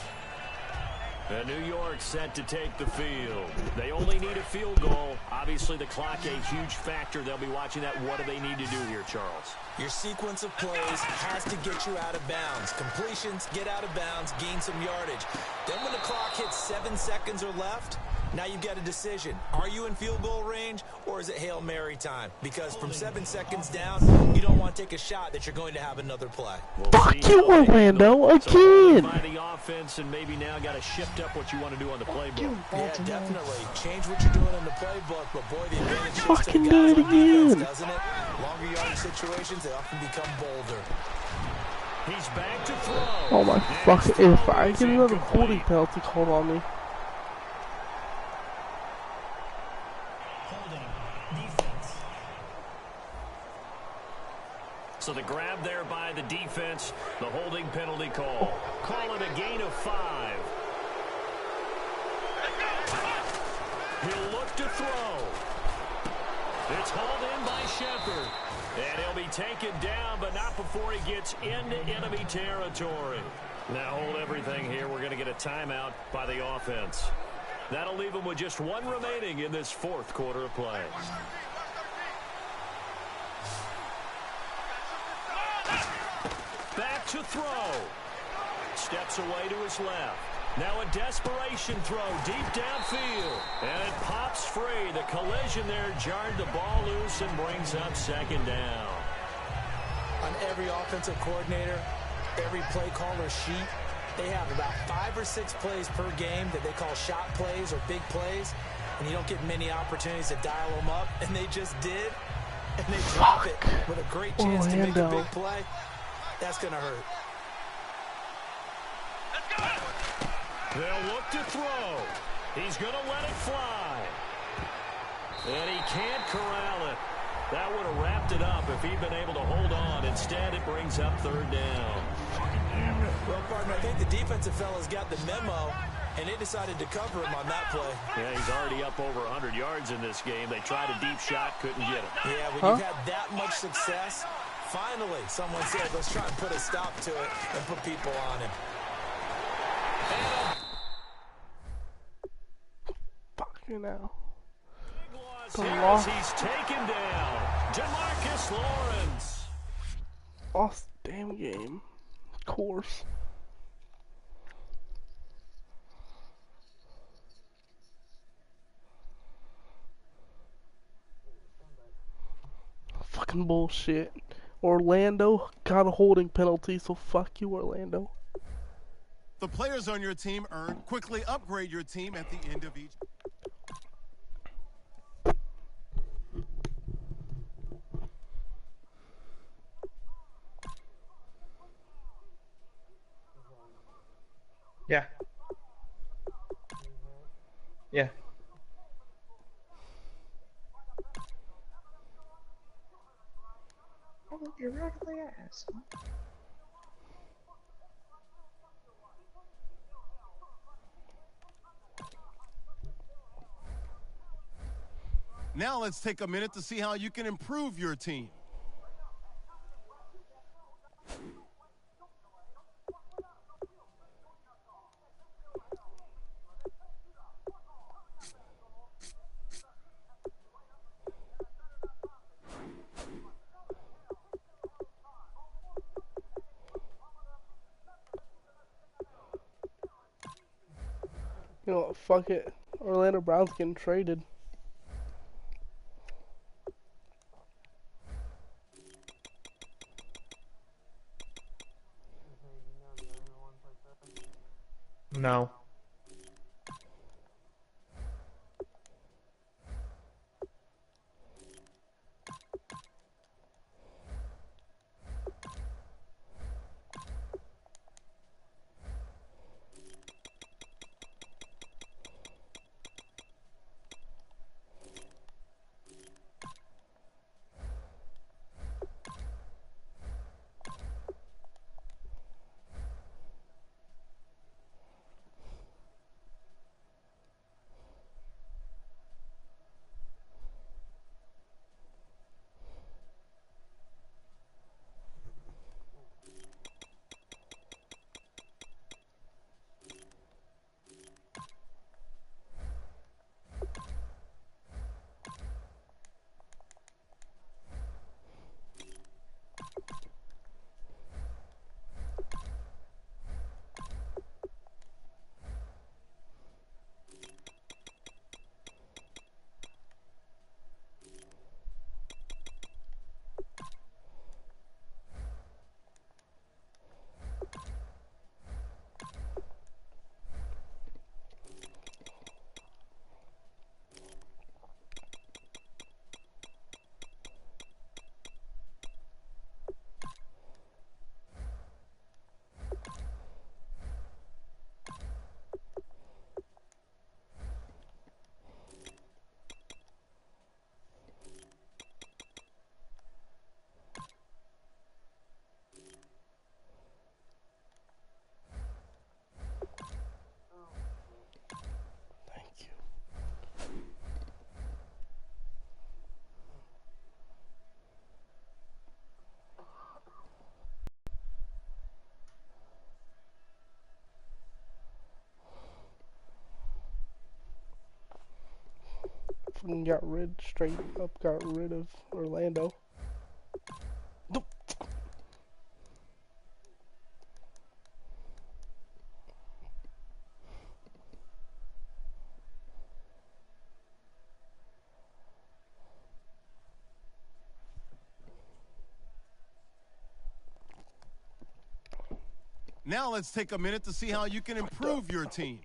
And New York set to take the field. They only need a field goal. Obviously, the clock a huge factor. They'll be watching that. What do they need to do here, Charles? Your sequence of plays has to get you out of bounds. Completions, get out of bounds, gain some yardage. Then when the clock hits 7 seconds or left, now you've got a decision. Are you in field goal range, or is it Hail Mary time? Because from 7 seconds down, you don't want to take a shot that you're going to have another play. We'll Fuck see you, how they handle Orlando, it. So again! by the offense, and maybe now got to shift up what you want to do on the playbook. Yeah, definitely. Change what you're doing in the playbook, but boy, the advantage shifts to Fucking the do guys it on defense, again. doesn't it? Longer yardage situations, they often become bolder. He's back to throw. Oh my And fuck, his if throw I is get another incomplete. holding penalty called on me. Holding. Defense. So the grab there by the defense, the holding penalty call. Call it a gain of 5. He'll look to throw. It's hauled in by Shepard. And he'll be taken down, but not before he gets into enemy territory. Now hold everything here. We're going to get a timeout by the offense. That'll leave them with just one remaining in this fourth quarter of play. Back to throw. Steps away to his left. Now a desperation throw deep downfield. And it pops free. The collision there jarred the ball loose and brings up second down. On every offensive coordinator, every play caller sheet, they have about 5 or 6 plays per game that they call shot plays or big plays. And you don't get many opportunities to dial them up. And they just did. And they drop it with a great chance to make a big play. That's going to hurt. They'll look to throw. He's going to let it fly. And he can't corral it. That would have wrapped it up if he'd been able to hold on. Instead, it brings up third down. Well, partner, I think the defensive fellas got the memo, and they decided to cover him on that play. Yeah, he's already up over 100 yards in this game. They tried a deep shot, couldn't get it. Yeah, when you've had that much success, finally someone said, let's try and put a stop to it and put people on him. Fucking hell. He's taken down. DeMarcus Lawrence. Lost the damn game. Of course. Fucking bullshit. Orlando got a holding penalty, so fuck you, Orlando. The players on your team earn. Quickly upgrade your team at the end of each. Yeah. Yeah. I would be right up the ass. Now let's take a minute to see how you can improve your team. You know what, fuck it. Orlando Brown's getting traded. No. fucking straight up got rid of Orlando. Nope. Now let's take a minute to see how you can improve your team.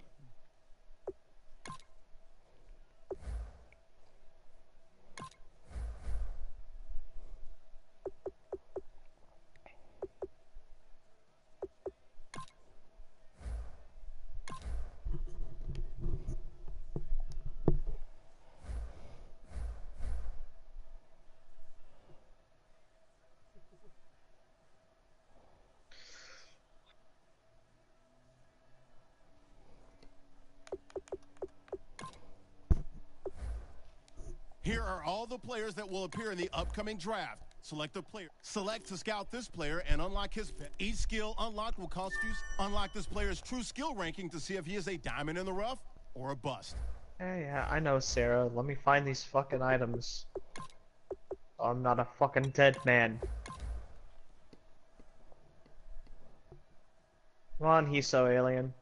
Here are all the players that will appear in the upcoming draft. Select a player. Select to scout this player and unlock his. Each skill unlocked will cost you. Unlock this player's true skill ranking to see if he is a diamond in the rough or a bust. Yeah, I know, Sarah. Let me find these fucking items. I'm not a fucking dead man. Come on, Hiso alien.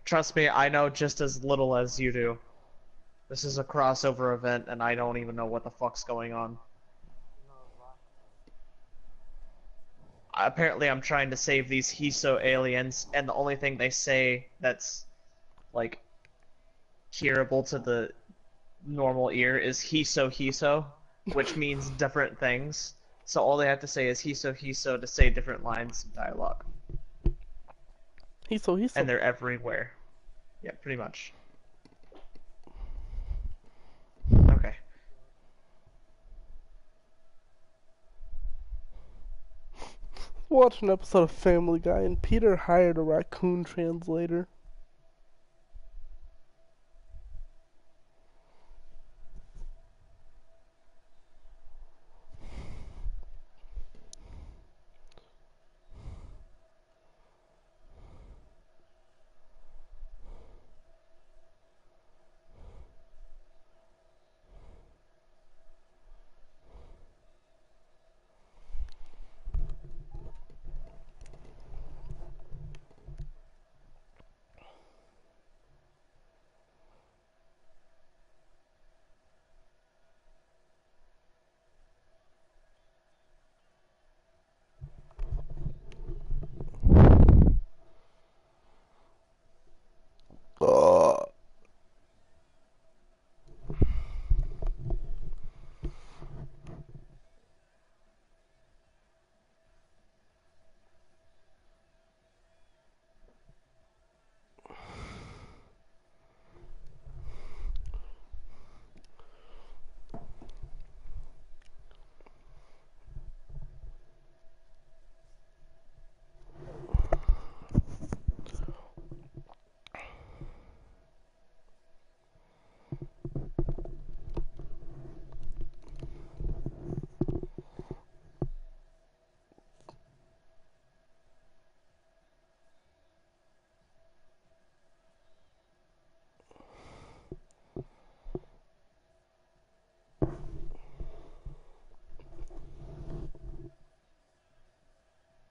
Trust me, I know just as little as you do. This is a crossover event, and I don't even know what the fuck's going on. Apparently, I'm trying to save these Hiso aliens, and the only thing they say that's, like, hearable to the normal ear is Hiso Hiso, which means different things. So all they have to say is Hiso Hiso to say different lines of dialogue. Hiso. And they're everywhere. Yeah, pretty much. Okay. Watch an episode of Family Guy and Peter hired a raccoon translator.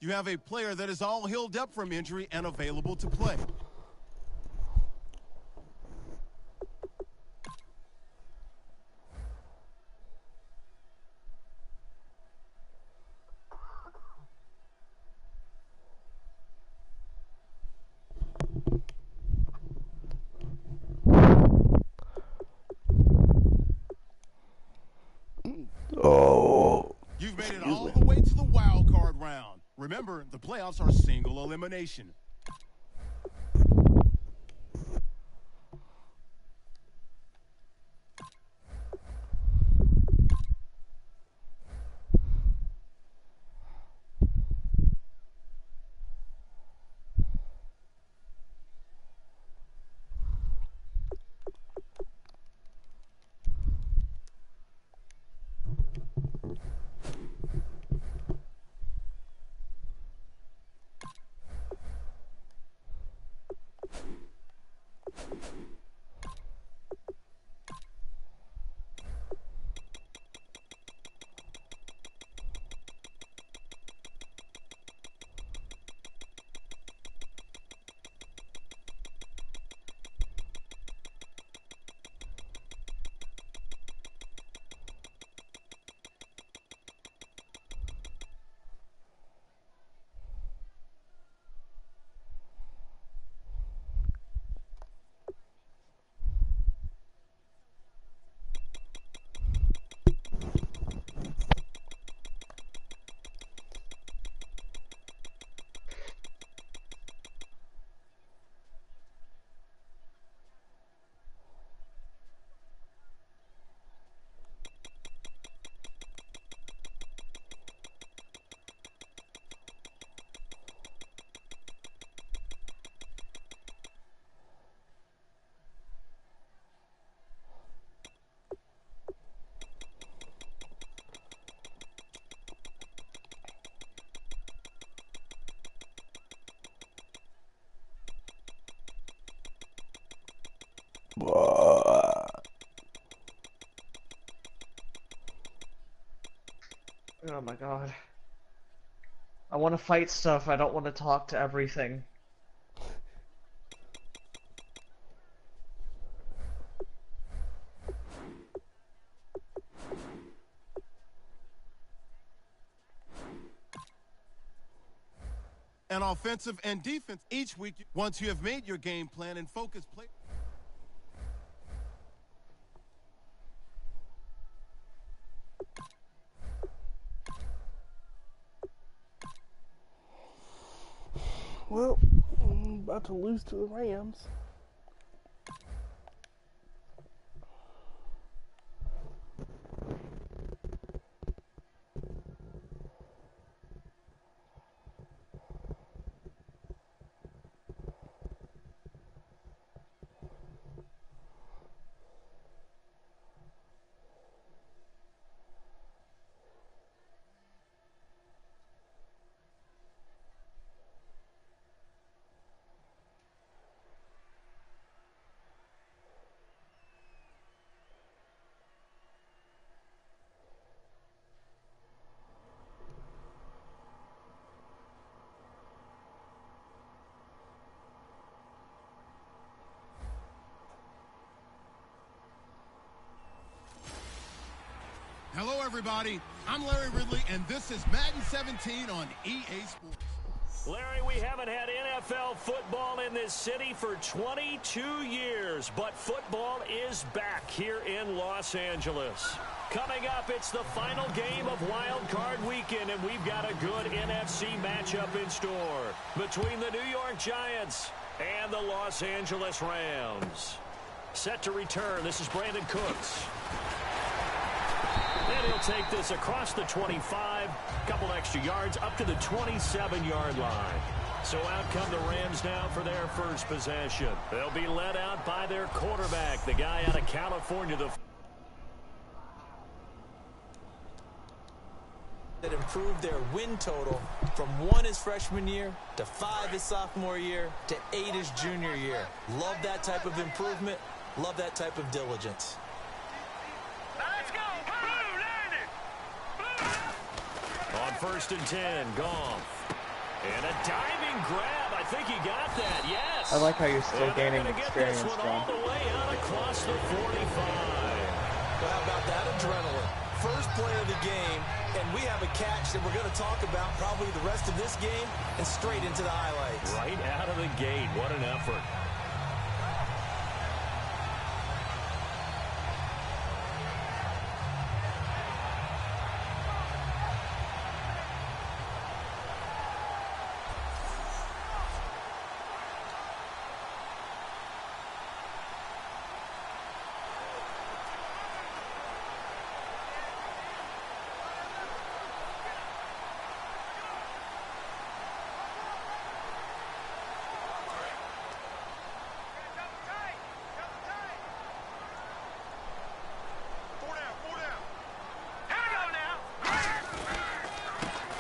You have a player that is all healed up from injury and available to play. Oh. You've made it all the way to the wild card round. Remember, the playoffs are single elimination. Oh my god. I want to fight stuff, I don't want to talk to everything. And offensive and defense each week. Once you have made your game plan and focus play. Well, I'm about to lose to the Rams. Hello, everybody. I'm Larry Ridley, and this is Madden 17 on EA Sports. Larry, we haven't had NFL football in this city for 22 years, but football is back here in Los Angeles. Coming up, it's the final game of Wild Card Weekend, and we've got a good NFC matchup in store between the New York Giants and the Los Angeles Rams. Set to return, this is Brandon Cooks. And he'll take this across the 25, couple extra yards, up to the 27-yard line. So out come the Rams now for their first possession. They'll be led out by their quarterback, the guy out of California. That improved their win total from 1 his freshman year to 5 his sophomore year to 8 his junior year. Love that type of improvement. Love that type of diligence. On 1st and 10, Goff. And a diving grab. I think he got that. Yes. I like how you're still gaining Get experience, this one John. all the way out across the 45. Well, how about that adrenaline? First play of the game, and we have a catch that we're going to talk about probably the rest of this game and straight into the highlights. Right out of the gate. What an effort.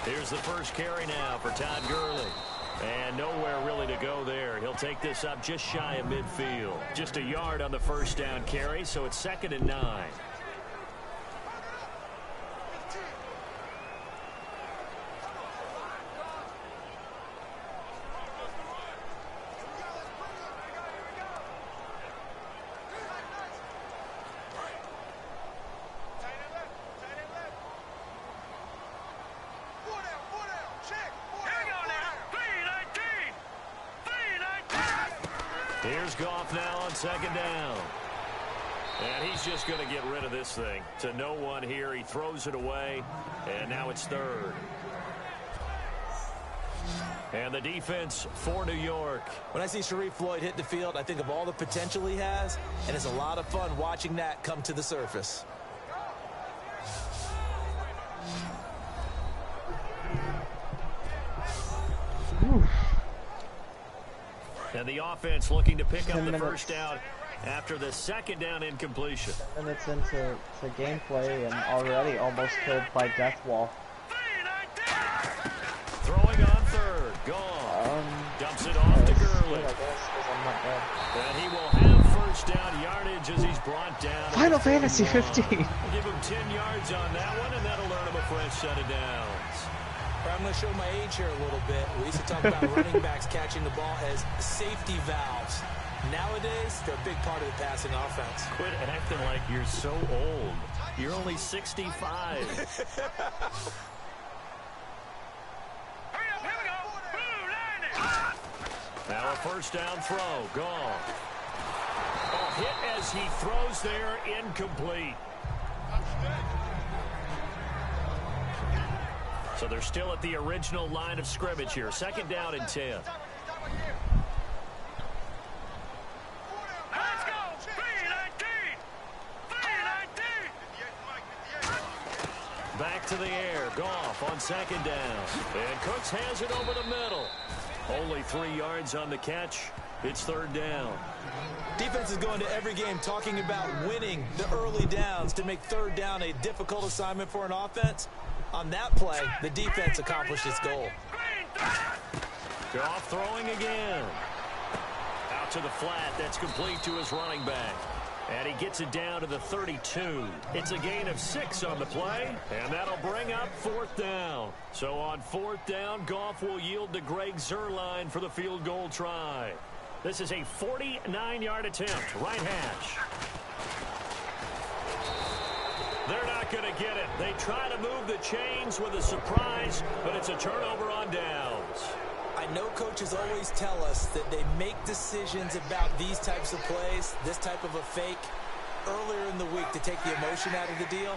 Here's the first carry now for Todd Gurley. And nowhere really to go there. He'll take this up just shy of midfield. Just a yard on the first down carry, so it's 2nd and 9. Here's Goff now on 2nd down. And he's just going to get rid of this thing. To no one here. He throws it away. And now it's 3rd. And the defense for New York. When I see Sharif Floyd hit the field, I think of all the potential he has, and it's a lot of fun watching that come to the surface. And the offense looking to pick up the first down after the 2nd down incompletion. Minutes into gameplay and already almost killed by Death Wall. Throwing on 3rd. Gone. Dumps it off to Gurley. I guess, 'cause I'm not dead. And he will have first down yardage as he's brought down. Final Fantasy 15. We'll give him 10 yards on that one, and that'll earn him a fresh set of downs. I'm going to show my age here a little bit. We used to talk about running backs catching the ball as safety valves. Nowadays, they're a big part of the passing offense. Quit acting like you're so old. You're only 65. Now a first down throw. Gone. A hit as he throws there, incomplete. So they're still at the original line of scrimmage here. Second down and 10. Back to the air. Goff on second down. And Cooks has it over the middle. Only 3 yards on the catch. It's third down. Defense is going to every game talking about winning the early downs to make third down a difficult assignment for an offense. On that play, the defense accomplished its goal. Goff throwing again. Out to the flat. That's complete to his running back. And he gets it down to the 32. It's a gain of 6 on the play, and that'll bring up fourth down. So on fourth down, Goff will yield to Greg Zuerlein for the field goal try. This is a 49-yard attempt, right hash. They're not going to get it. They try to move the chains with a surprise, but it's a turnover on downs. I know coaches always tell us that they make decisions about these types of plays, this type of a fake, earlier in the week to take the emotion out of the deal.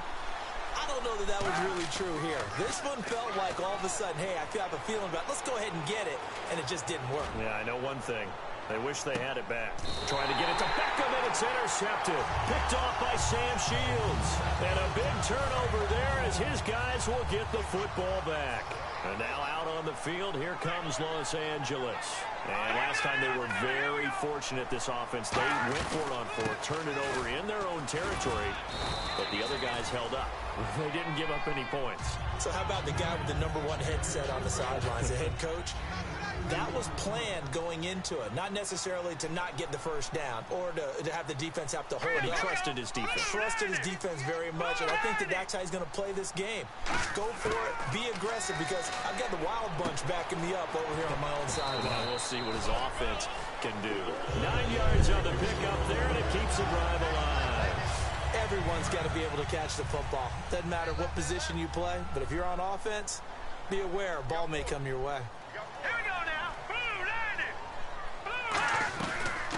I don't know that that was really true here. This one felt like all of a sudden, hey, I have a feeling about it. Let's go ahead and get it, and it just didn't work. Yeah, I know one thing. They wish they had it back. Trying to get it to Beckham, and it's intercepted. Picked off by Sam Shields. And a big turnover there as his guys will get the football back. And now out on the field, here comes Los Angeles. And last time they were very fortunate, this offense. They went for it on fourth, turned it over in their own territory, but the other guys held up. They didn't give up any points. So how about the guy with the #1 headset on the sidelines, the head coach? That was planned going into it, not necessarily to not get the first down or to have the defense have to hold And he up. trusted his defense. Trusted his defense very much, and I think that that's how he's going to play this game. Go for it, be aggressive, because I've got the wild bunch backing me up over here on my own side. Now we'll see what his offense can do. 9 yards on the pickup there, and it keeps the drive alive. Everyone's got to be able to catch the football. Doesn't matter what position you play, but if you're on offense, be aware, ball may come your way.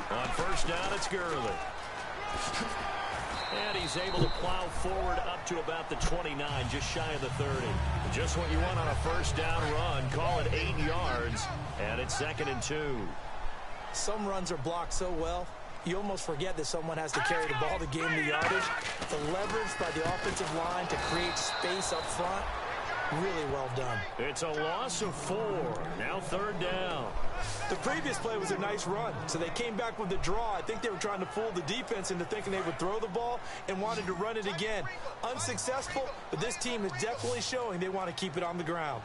On first down, it's Gurley. And he's able to plow forward up to about the 29, just shy of the 30. Just what you want on a first down run. Call it 8 yards, and it's 2nd and 2. Some runs are blocked so well, you almost forget that someone has to carry the ball to gain the yardage. The leverage by the offensive line to create space up front, really well done. It's a loss of 4. Now third down. The previous play was a nice run, so they came back with the draw. I think they were trying to fool the defense into thinking they would throw the ball and wanted to run it again. Unsuccessful, but this team is definitely showing they want to keep it on the ground.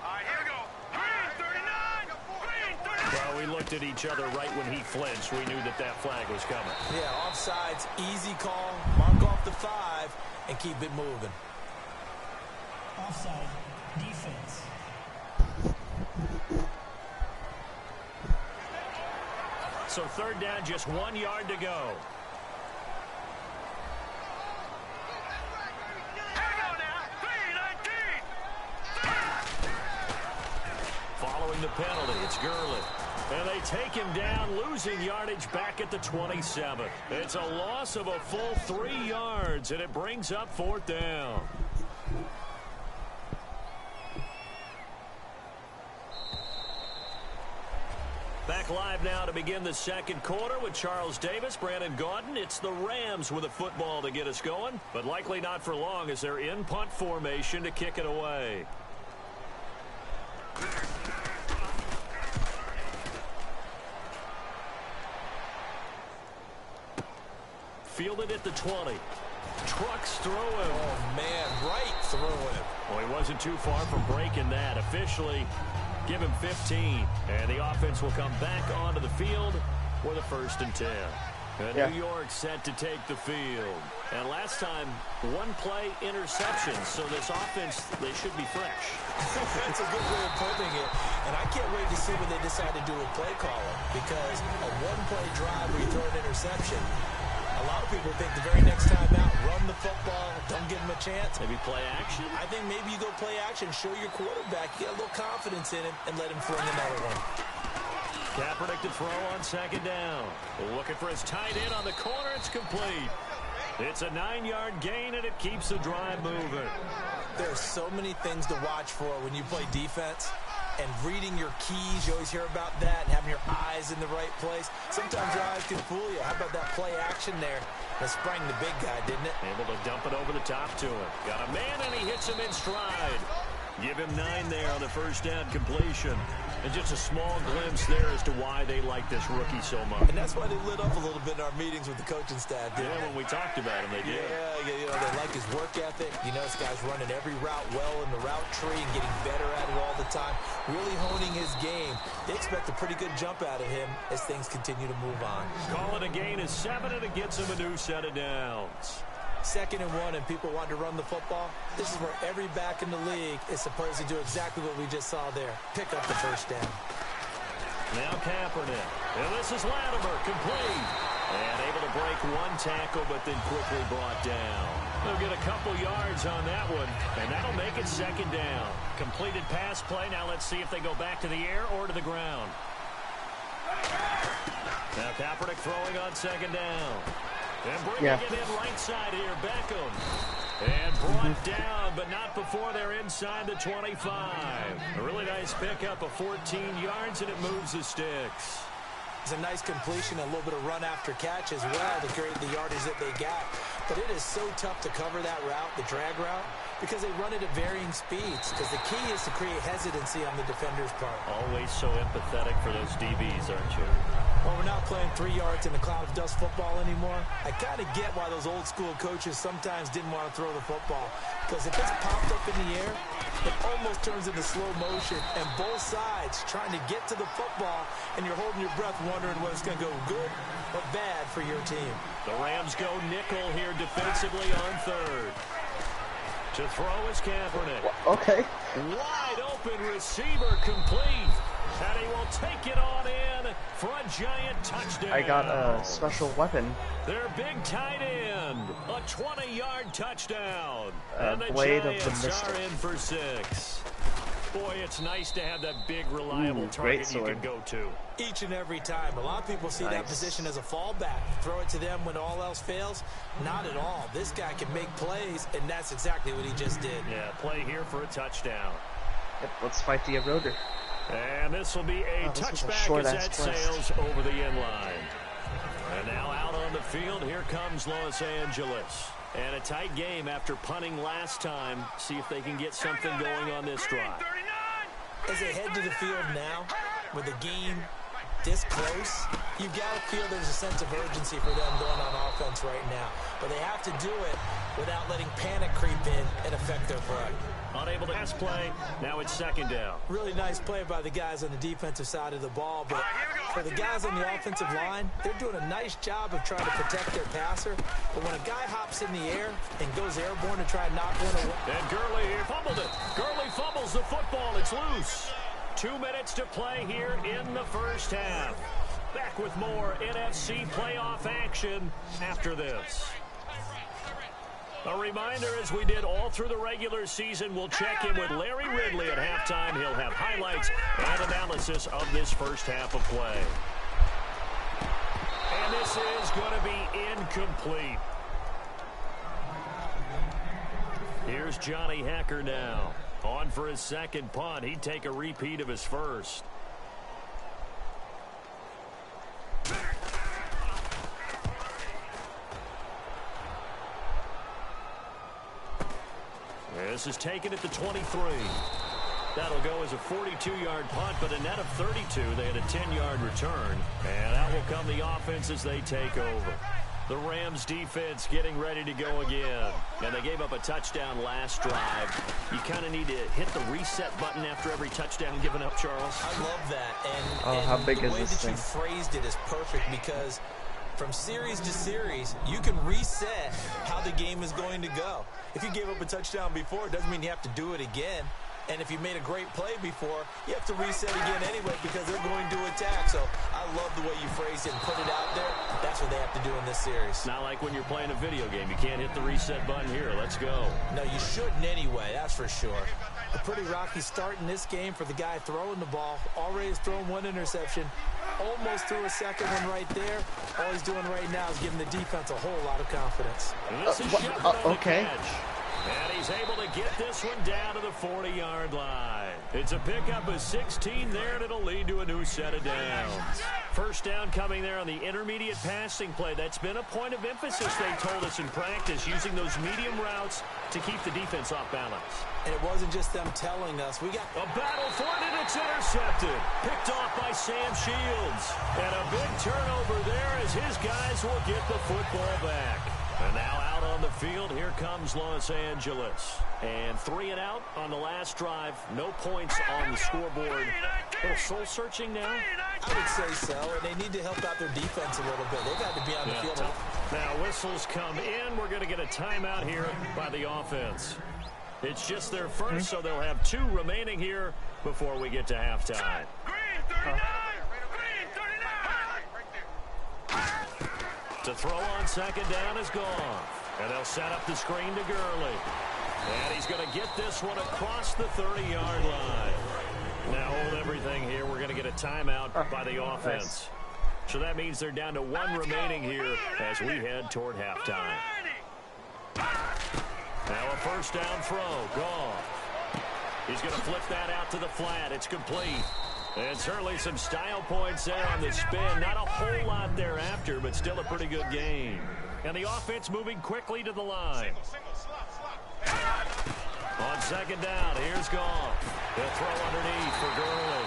All right, here we go. Green 39. Well, we looked at each other right when he flinched. We knew that that flag was coming. Yeah, offsides, easy call, mark off the 5, and keep it moving. Offside, defense. So third down, just 1 yard to go. Following the penalty, it's Gurley. And they take him down, losing yardage back at the 27. It's a loss of a full 3 yards, and it brings up fourth down. Back live now to begin the second quarter with Charles Davis, Brandon Gaudin. It's the Rams with a football to get us going, but likely not for long as they're in punt formation to kick it away. Fielded at the 20. Trucks through him. Oh, man, right through him. Well, he wasn't too far from breaking that. Officially, give him 15. And the offense will come back onto the field with a 1st and 10. Yeah. New York set to take the field. And last time, one play interception. So this offense, they should be fresh. That's a good way of putting it. And I can't wait to see what they decide to do with play calling. Because a one-play drive where you throw an interception, a lot of people think the very next time out, run the football, don't give them a chance. Maybe play action? I think maybe you go play action, show your quarterback, get a little confidence in him, and let him fling another one. Kaepernick to throw on second down. Looking for his tight end on the corner. It's complete. It's a 9-yard gain, and it keeps the drive moving. There are so many things to watch for when you play defense. And reading your keys, you always hear about that, and having your eyes in the right place. Sometimes your eyes can fool you. How about that play action there? That sprang the big guy, didn't it? Able to dump it over the top to him. Got a man, and he hits him in stride. Give him 9 there on the first down completion. And just a small glimpse there as to why they like this rookie so much. And that's why they lit up a little bit in our meetings with the coaching staff, didn't they? When we talked about him, they did. Yeah, you know, they like his work ethic. You know, this guy's running every route well in the route tree and getting better at it all the time. Really honing his game. They expect a pretty good jump out of him as things continue to move on. Call it a gain of 7, and it gets him a new set of downs. 2nd and 1, and people want to run the football. This is where every back in the league is supposed to do exactly what we just saw there. Pick up the first down. Now Kaepernick. And this is Latimer, complete. And able to break one tackle, but then quickly brought down. They'll get a couple yards on that one, and that'll make it 2nd down. Completed pass play. Now let's see if they go back to the air or to the ground. Now Kaepernick throwing on 2nd down. And bringing it in right side here, Beckham. And brought down, but not before they're inside the 25. A really nice pickup of 14 yards, and it moves the sticks. It's a nice completion, a little bit of run after catch as well to create the yardage that they got. But it is so tough to cover that route, the drag route, because they run it at varying speeds. Because the key is to create hesitancy on the defender's part. Always so empathetic for those DBs, aren't you? Well, we're not playing 3 yards in a cloud of dust football anymore. I kind of get why those old school coaches sometimes didn't want to throw the football. Because if it's popped up in the air, it almost turns into slow motion. And both sides trying to get to the football, and you're holding your breath wondering whether it's going to go good or bad for your team. The Rams go nickel here defensively on 3rd. To throw is Kaepernick. Okay. Wide open receiver complete. And he will take it on in for a giant touchdown. I got a special weapon. Their big tight end. A 20-yard touchdown. And the Blade of the Giants Mystic. are in for 6. Boy, it's nice to have that big, reliable target you can go to. Each and every time. A lot of people see that position as a fallback. Throw it to them when all else fails. Not at all. This guy can make plays, and that's exactly what he just did. Yeah, play here for a touchdown. Yep, let's fight the eroder. And this will be a touchback as that sails over the inline. And now out on the field, here comes Los Angeles. And a tight game after punting last time. See if they can get something going on this drive. As they head to the field now, with the game this close, you've got to feel there's a sense of urgency for them going on offense right now. But they have to do it without letting panic creep in and affect their play. Unable to pass play. Now it's 2nd down. Really nice play by the guys on the defensive side of the ball. But for the guys on the offensive line, they're doing a nice job of trying to protect their passer. But when a guy hops in the air and goes airborne to try and knock one away. And Gurley here fumbled it. Gurley fumbles the football. It's loose. 2 minutes to play here in the first half. Back with more NFC playoff action after this. A reminder, as we did all through the regular season, we'll check in with Larry Ridley at halftime. He'll have highlights and analysis of this first half of play. And this is going to be incomplete. Here's Johnny Hekker now. On for his 2nd punt. He'd take a repeat of his first. This is taken at the 23. That'll go as a 42-yard punt, but a net of 32. They had a 10-yard return. And that will come the offense as they take over. The Rams defense getting ready to go again. And they gave up a touchdown last drive. You kind of need to hit the reset button after every touchdown given up, Charles. I love that. And how big the is way this that thing? you phrased it is perfect because From series to series, you can reset how the game is going to go. If you gave up a touchdown before, it doesn't mean you have to do it again. And if you made a great play before, you have to reset again anyway because they're going to attack. So I love the way you phrased it and put it out there. That's what they have to do in this series. Not like when you're playing a video game. You can't hit the reset button here. Let's go. No, you shouldn't anyway, that's for sure. A pretty rocky start in this game for the guy throwing the ball. Already has thrown one interception. Almost threw a second one right there. All he's doing right now is giving the defense a whole lot of confidence. And this is Shepard on the okay. catch. And he's able to get this one down to the 40-yard line. It's a pickup of 16 there, and it'll lead to a new set of downs. First down coming there on the intermediate passing play. That's been a point of emphasis, they told us in practice, using those medium routes to keep the defense off balance. And it wasn't just them telling us. We got A battle for it, and it's intercepted. Picked off by Sam Shields. And a big turnover there as his guys will get the football back. And now out on the field, here comes Los Angeles. And 3 and out on the last drive. No points on the scoreboard. A little soul-searching now. I would say so, and they need to help out their defense a little bit. They've had to be on the field. Now whistles come in. We're going to get a timeout here by the offense. It's just their first, so they'll have 2 remaining here before we get to halftime. To throw on second down is gone. And they'll set up the screen to Gurley. And he's going to get this one across the 30-yard line. Now hold everything here. We're going to get a timeout by the offense. So that means they're down to 1 remaining here as we head toward halftime. Now a first down throw. Goff. He's going to flip that out to the flat. It's complete. And certainly some style points there on the spin. Not a whole lot thereafter, but still a pretty good game. And the offense moving quickly to the line. On second down, here's Goff. He'll throw underneath for Gurley.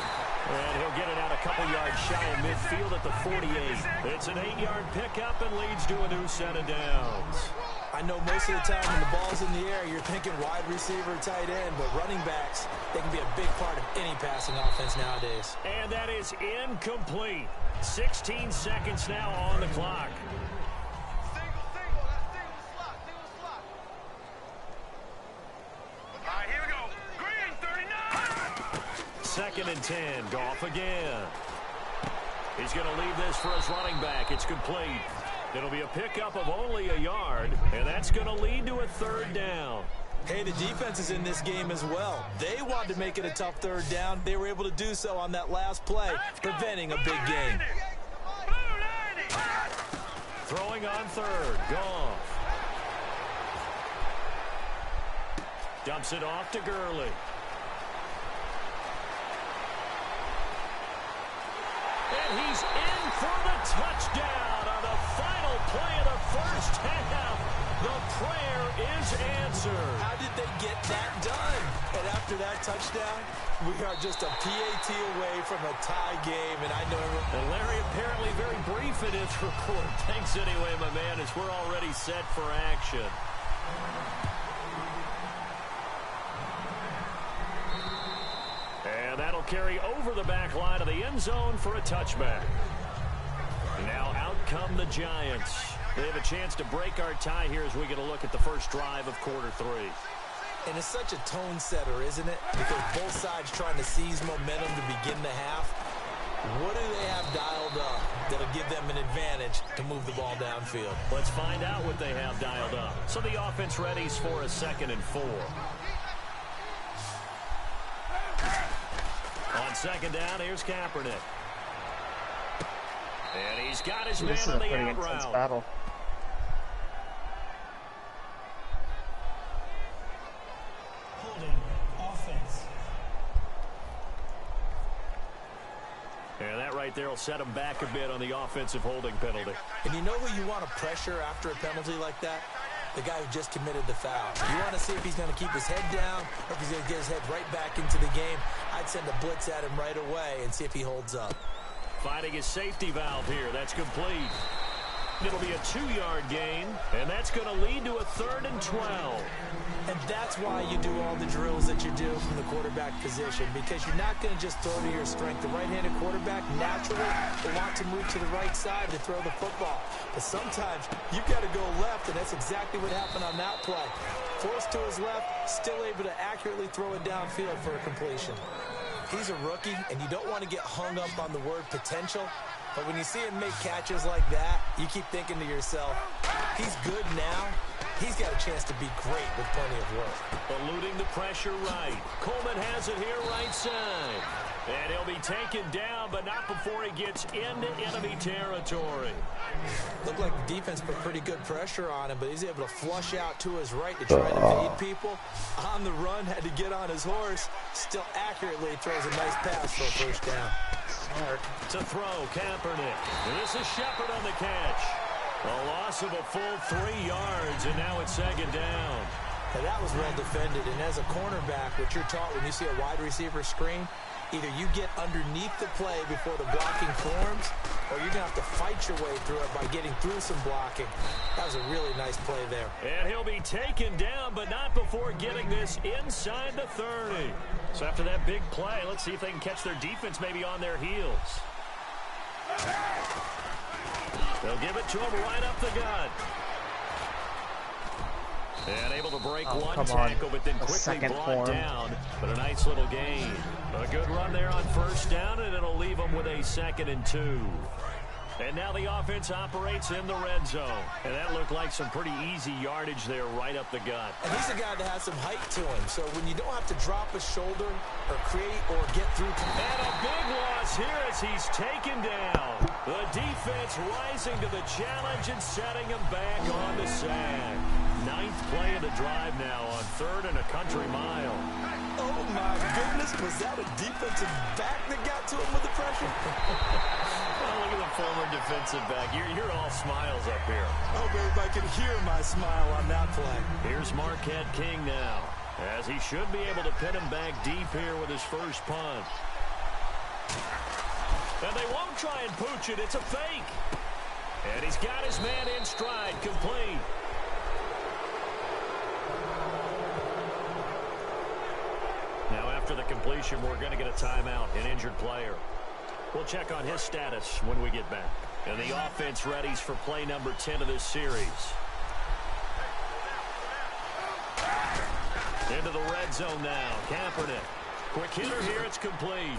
And he'll get it out a couple yards shy of midfield at the 48. It's an 8-yard pickup and leads to a new set of downs. I know most of the time when the ball's in the air, you're thinking wide receiver, tight end, but running backs, they can be a big part of any passing offense nowadays. And that is incomplete. 16 seconds now on the clock. Second and 10. Goff again. He's going to leave this for his running back. It's complete. It'll be a pickup of only a yard, and that's going to lead to a third down. Hey, the defense is in this game as well. They wanted to make it a tough third down. They were able to do so on that last play, preventing a big gain. Throwing on third. Goff. Dumps it off to Gurley. And he's in for the touchdown on the final play of the first half. The prayer is answered. How did they get that done? And after that touchdown, we are just a PAT away from a tie game, and I know everyone. And Larry apparently very brief in his report. Thanks anyway, my man, as we're already set for action. And that'll carry over the back line of the end zone for a touchback. Now out come the Giants. They have a chance to break our tie here as we get a look at the first drive of quarter 3. And it's such a tone setter, isn't it? Because both sides trying to seize momentum to begin the half. What do they have dialed up that'll give them an advantage to move the ball downfield? Let's find out what they have dialed up. So the offense readies for a 2nd and 4. On second down, here's Kaepernick. And he's got his man on the out route. Battle. Holding offense. And that right there will set him back a bit on the offensive holding penalty. And you know who you want to pressure after a penalty like that? The guy who just committed the foul. You want to see if he's going to keep his head down or if he's going to get his head right back into the game. I'd send a blitz at him right away and see if he holds up. Finding his safety valve here. That's complete. It'll be a 2-yard gain, and that's going to lead to a 3rd and 12. And that's why you do all the drills that you do from the quarterback position, because you're not going to just throw to your strength. The right-handed quarterback naturally will want to move to the right side to throw the football. But sometimes you've got to go left, and that's exactly what happened on that play. Forced to his left, still able to accurately throw it downfield for a completion. He's a rookie, and you don't want to get hung up on the word potential. But when you see him make catches like that, you keep thinking to yourself, he's good now. He's got a chance to be great with plenty of work. Eluding the pressure right. Coleman has it here right side. And he'll be taken down, but not before he gets into enemy territory. Looked like the defense put pretty good pressure on him, but he's able to flush out to his right to try to evade people. On the run, had to get on his horse. Still accurately throws a nice pass for a first down. Smart. To throw, Kaepernick. And this is Shepard on the catch. A loss of a full 3 yards, and now it's second down. Now that was well defended, and as a cornerback, what you're taught when you see a wide receiver screen, either you get underneath the play before the blocking forms, or you're going to have to fight your way through it by getting through some blocking. That was a really nice play there. And he'll be taken down, but not before getting this inside the 30. So after that big play, let's see if they can catch their defense maybe on their heels. They'll give it to him right up the gut. And able to break one tackle, but then quickly brought down. But a nice little gain. A good run there on first down, and it'll leave them with a 2nd and 2. And now the offense operates in the red zone. And that looked like some pretty easy yardage there right up the gut. And he's a guy that has some height to him. So when you don't have to drop a shoulder or create or get through. And a big loss here as he's taken down. The defense rising to the challenge and setting him back on the sack. 9th play of the drive now on 3rd and a country mile. Oh, my goodness. Was that a defensive back that got to him with the pressure? Oh, look at the former defensive back. You're all smiles up here. I hope everybody can hear my smile on that play. Here's Marquette King now, as he should be able to pin him back deep here with his first punt. And they won't try and pooch it. It's a fake. And he's got his man in stride, complete. Now after the completion, we're going to get a timeout, an injured player. We'll check on his status when we get back. And the offense readies for play number 10 of this series. Into the red zone now. Kaepernick. Quick hitter here. It's complete.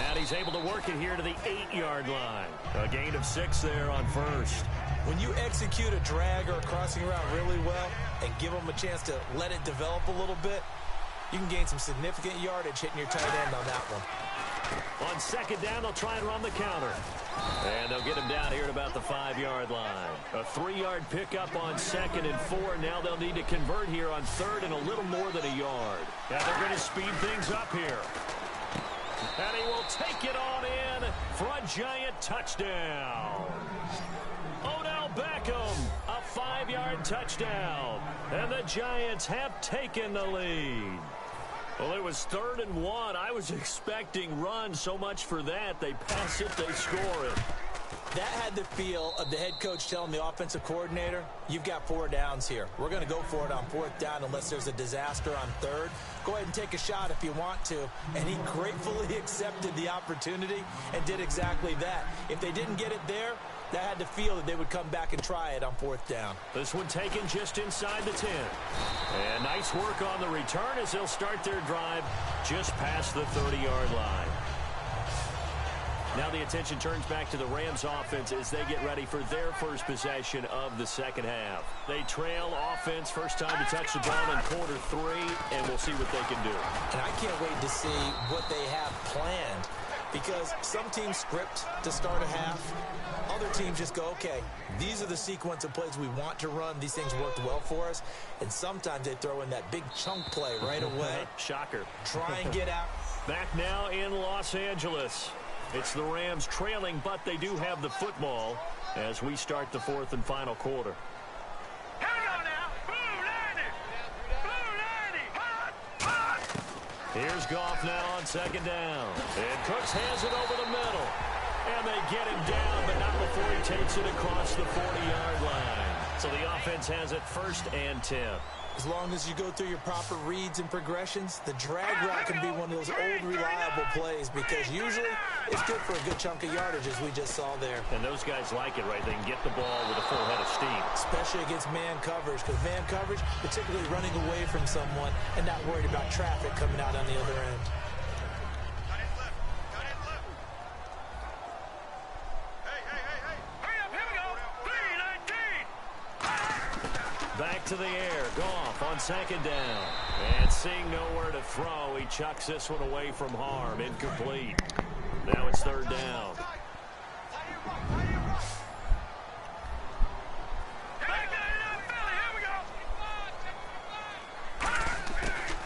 And he's able to work it here to the 8-yard line. A gain of 6 there on first. When you execute a drag or a crossing route really well and give them a chance to let it develop a little bit, you can gain some significant yardage hitting your tight end on that one. On 2nd down, they'll try and run the counter. And they'll get him down here at about the 5-yard line. A 3-yard pickup on 2nd and 4. Now they'll need to convert here on 3rd and a little more than a yard. Now they're going to speed things up here. And he will take it on in for a giant touchdown. Odell Beckham, a 5-yard touchdown. And the Giants have taken the lead. Well, it was 3rd and 1. I was expecting runs. So much for that. They pass it, they score it. That had the feel of the head coach telling the offensive coordinator, you've got 4 downs here. We're going to go for it on 4th down unless there's a disaster on 3rd. Go ahead and take a shot if you want to. And he gratefully accepted the opportunity and did exactly that. If they didn't get it there, that had the feel that they would come back and try it on 4th down. This one taken just inside the 10. And nice work on the return as they'll start their drive just past the 30-yard line. Now the attention turns back to the Rams offense as they get ready for their first possession of the second half. They trail offense, first time to touch the ball in quarter 3, and we'll see what they can do. And I can't wait to see what they have planned, because some teams script to start a half. Other teams just go, okay, these are the sequence of plays we want to run. These things worked well for us. And sometimes they throw in that big chunk play right away. Shocker. Try and get out. Back now in Los Angeles. It's the Rams trailing, but they do have the football as we start the 4th and final quarter. Here's Goff now on 2nd down. And Cooks has it over the middle. And they get him down, but not before he takes it across the 40-yard line. So the offense has it 1st and 10. As long as you go through your proper reads and progressions, the drag route can be one of those old reliable plays because usually it's good for a good chunk of yardage, as we just saw there. And those guys like it, right? They can get the ball with a full head of steam. Especially against man coverage, because man coverage, particularly running away from someone and not worried about traffic coming out on the other end. Back to the air. Goff on second down. And seeing nowhere to throw, he chucks this one away from harm. Incomplete. Now it's third down.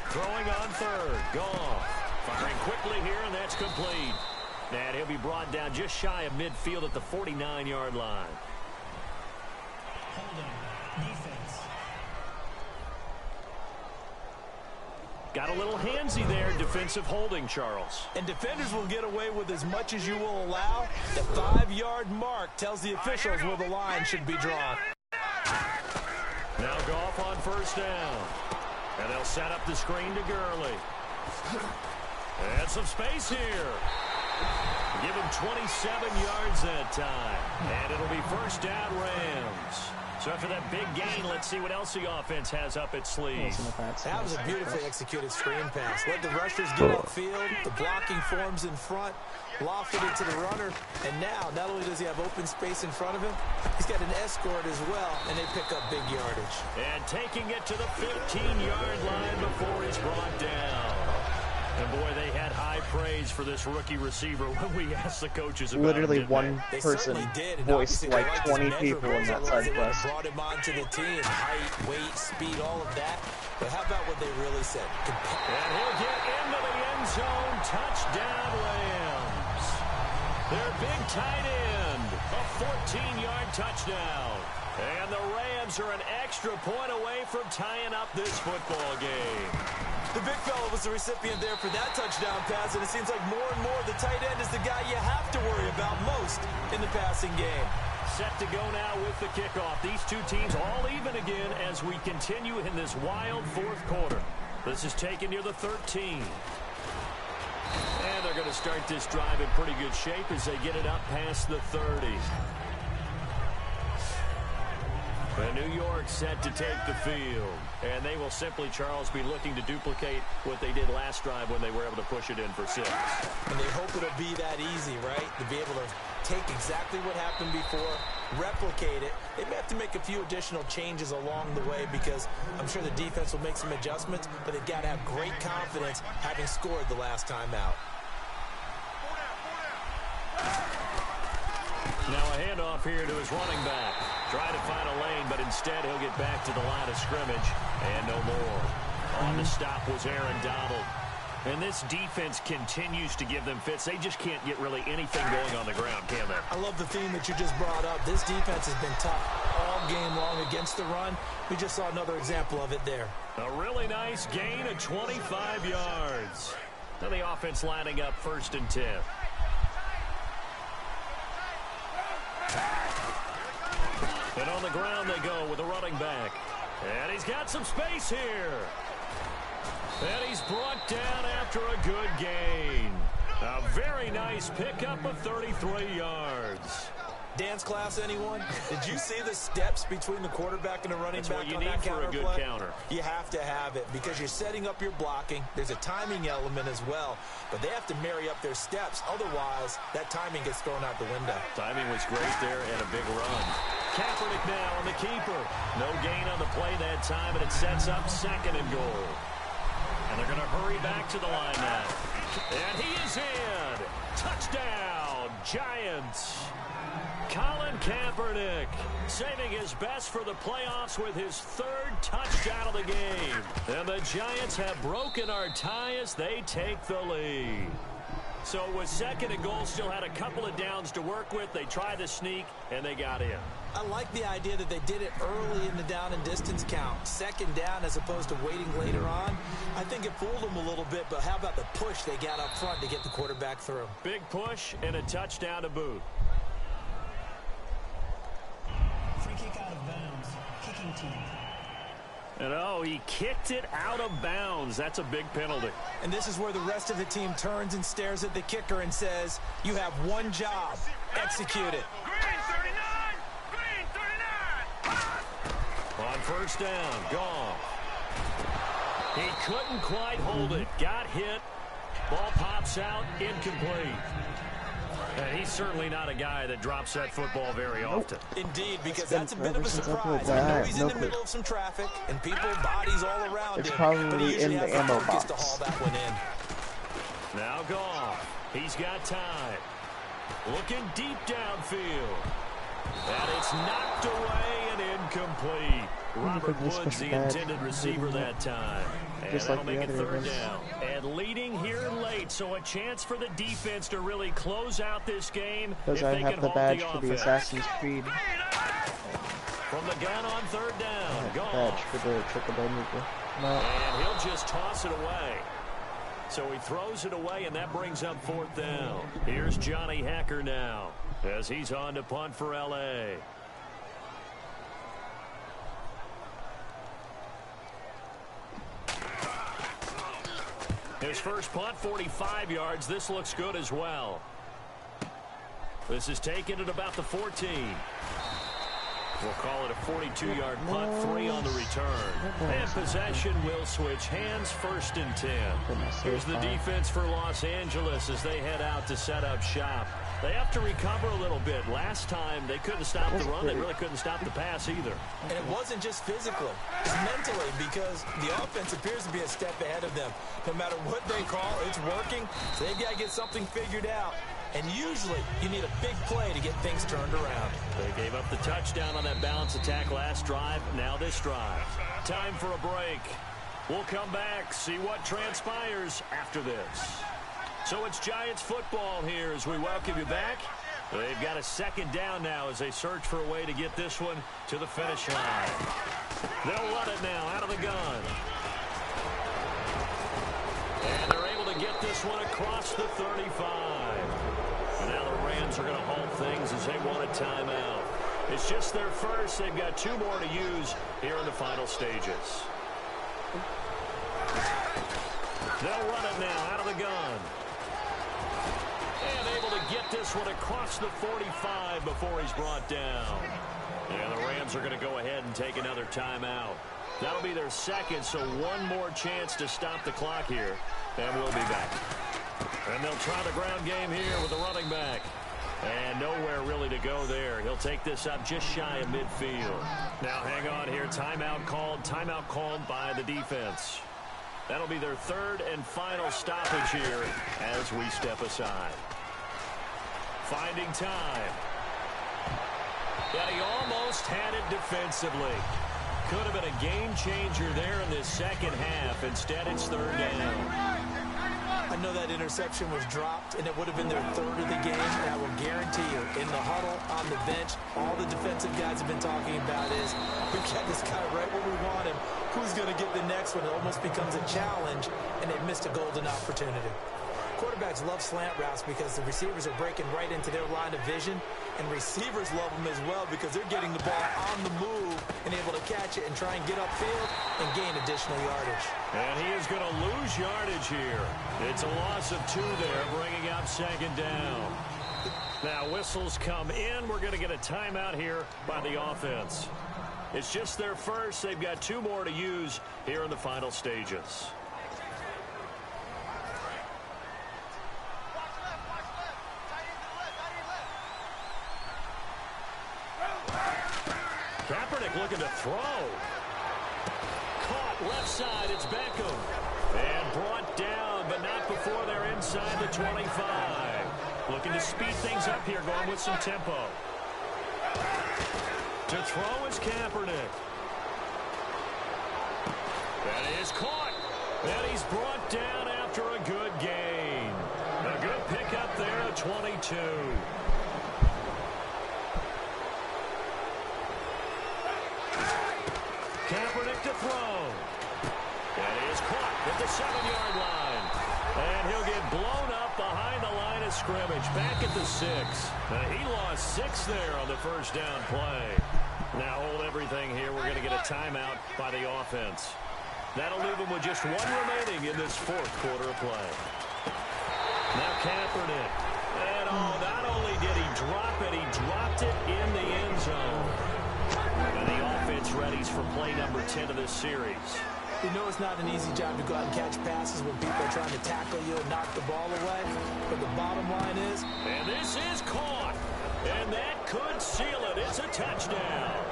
Throwing on third. Goff firing quickly here, and that's complete. And he'll be brought down just shy of midfield at the 49-yard line. Holding. Defense. Got a little handsy there, defensive holding, Charles. And defenders will get away with as much as you will allow. The 5-yard mark tells the officials where the line should be drawn. Now Goff on first down. And they'll set up the screen to Gurley. And some space here. Give him 27 yards that time. And it'll be first down Rams. So after that big gain, let's see what else the offense has up its sleeve. That was a beautifully executed screen pass. Let the rushers get upfield. The blocking forms in front. Lofted it to the runner. And now, not only does he have open space in front of him, he's got an escort as well, and they pick up big yardage. And taking it to the 15-yard line before he's brought down. And boy, they had high praise for this rookie receiver when we asked the coaches about Literally him, one They person certainly did, and voiced obviously like they liked 20 his people in that measurables, side otherwise they would quest. have brought him onto the team. Height, weight, speed, all of that. But how about what they really said? And he'll get into the end zone. Touchdown, Rams. Their big tight end. A 14-yard touchdown. And the Rams are an extra point away from tying up this football game. The big fella was the recipient there for that touchdown pass, and it seems like more and more the tight end is the guy you have to worry about most in the passing game. Set to go now with the kickoff. These two teams all even again as we continue in this wild fourth quarter. This is taken near the 13. And they're going to start this drive in pretty good shape as they get it up past the 30. And New York set to take the field. And they will simply, Charles, be looking to duplicate what they did last drive when they were able to push it in for 6. And they hope it'll be that easy, right? To be able to take exactly what happened before, replicate it. They may have to make a few additional changes along the way because I'm sure the defense will make some adjustments, but they've got to have great confidence having scored the last time out. Now a handoff here to his running back. Trying to find a lane, but instead he'll get back to the line of scrimmage. And no more. On the stop was Aaron Donald. And this defense continues to give them fits. They just can't get really anything going on the ground, can they? I love the theme that you just brought up. This defense has been tough all game long against the run. We just saw another example of it there. A really nice gain of 25 yards. Now the offense lining up 1st and 10. And on the ground they go with a running back. And he's got some space here. And he's brought down after a good gain. A very nice pickup of 33 yards. Dance class, anyone? Did you see the steps between the quarterback and the running That's back what you on need that for a good play? counter. You have to have it because you're setting up your blocking. There's a timing element as well, but they have to marry up their steps. Otherwise, that timing gets thrown out the window. Timing was great there and a big run. Kaepernick now on the keeper. No gain on the play that time, and it sets up 2nd and goal. And they're going to hurry back to the line now. And he is in. Touchdown, Giants. Colin Kaepernick saving his best for the playoffs with his 3rd touchdown of the game. And the Giants have broken our tie as they take the lead. So it was 2nd and goal, still had a couple of downs to work with. They tried to sneak, and they got in. I like the idea that they did it early in the down and distance count. 2nd down as opposed to waiting later on. I think it fooled them a little bit, but how about the push they got up front to get the quarterback through? Big push and a touchdown to boot. Free kick out of bounds. Kicking team. And oh, he kicked it out of bounds. That's a big penalty. And this is where the rest of the team turns and stares at the kicker and says, you have one job. Execute it. On first down, Goff. He couldn't quite hold it. Got hit. Ball pops out, incomplete. And he's certainly not a guy that drops that football very often. Indeed, because that's a bit of a surprise. I know he's in the middle of some traffic and people, bodies all around It's him. probably But he usually in has the ammo focus to box. haul that one in. Now Goff. He's got time. Looking deep downfield. And it's knocked away and incomplete. Robert Woods, the intended receiver that time. And Just that'll like make the it other third ones. down. And leading here late, so a chance for the defense to really close out this game Because if I they have can the halt badge the for the offense. Assassin's Creed. From the gun on third I down. have the badge Goff. for the Triple W. No. And he'll just toss it away. So he throws it away, and that brings up fourth down. Here's Johnny Hacker now as he's on to punt for L.A. His first punt, 45 yards. This looks good as well. This is taken at about the 14. We'll call it a 42-yard punt, 3 on the return. And possession will switch hands, first and 10. Here's the defense for Los Angeles as they head out to set up shop. They have to recover a little bit. Last time, they couldn't stop the run. They really couldn't stop the pass either. And it wasn't just physically. It's mentally, because the offense appears to be a step ahead of them. No matter what they call, it's working. So they've got to get something figured out. And usually, you need a big play to get things turned around. They gave up the touchdown on that balance attack last drive. Now this drive. Time for a break. We'll come back, see what transpires after this. So it's Giants football here as we welcome you back. They've got a second down now as they search for a way to get this one to the finish line. They'll run it now out of the gun. And they're able to get this one across the 35. And now the Rams are going to halt things as they want a timeout. It's just their first. They've got 2 more to use here in the final stages. They'll run it now out of the gun. And able to get this one across the 45 before he's brought down. Yeah, the Rams are going to go ahead and take another timeout. That'll be their second, so one more chance to stop the clock here. And we'll be back. And they'll try the ground game here with the running back. And nowhere really to go there. He'll take this up just shy of midfield. Now hang on here. Timeout called by the defense. That'll be their third and final stoppage here as we step aside. Finding time. Yeah, he almost had it defensively. Could have been a game changer there in this second half. Instead, it's third down. I know that interception was dropped, and it would have been their third of the game, and I will guarantee you, in the huddle, on the bench, all the defensive guys have been talking about is, we've got this guy right where we want him. Who's going to get the next one? It almost becomes a challenge, and they've missed a golden opportunity. Quarterbacks love slant routes because the receivers are breaking right into their line of vision, and receivers love them as well because they're getting the ball on the move and able to catch it and try and get upfield and gain additional yardage. And he is going to lose yardage here. It's a loss of 2 there, bringing up second down. Now whistles come in. We're going to get a timeout here by the offense. It's just their first. They've got 2 more to use here in the final stages. Kaepernick looking to throw. Caught left side. It's Beckham. And brought down, but not before they're inside the 25. Looking to speed things up here, going with some tempo. To throw is Kaepernick. That is caught. And he's brought down after a good gain. A good pickup there at 22. Kaepernick to throw. That is caught at the 7-yard line. And he'll get blown up behind the line of scrimmage. Back at the 6. He lost 6 there on the first down play. Now hold everything here. We're going to get a timeout by the offense. That'll leave them with just one remaining in this fourth quarter of play. Now Kaepernick. And not only did he drop it, he dropped it in the end zone. And the offense readies for play number 10 of this series. You know it's not an easy job to go out and catch passes when people are trying to tackle you and knock the ball away. But the bottom line is... And this is caught. And that could seal it. It's a touchdown.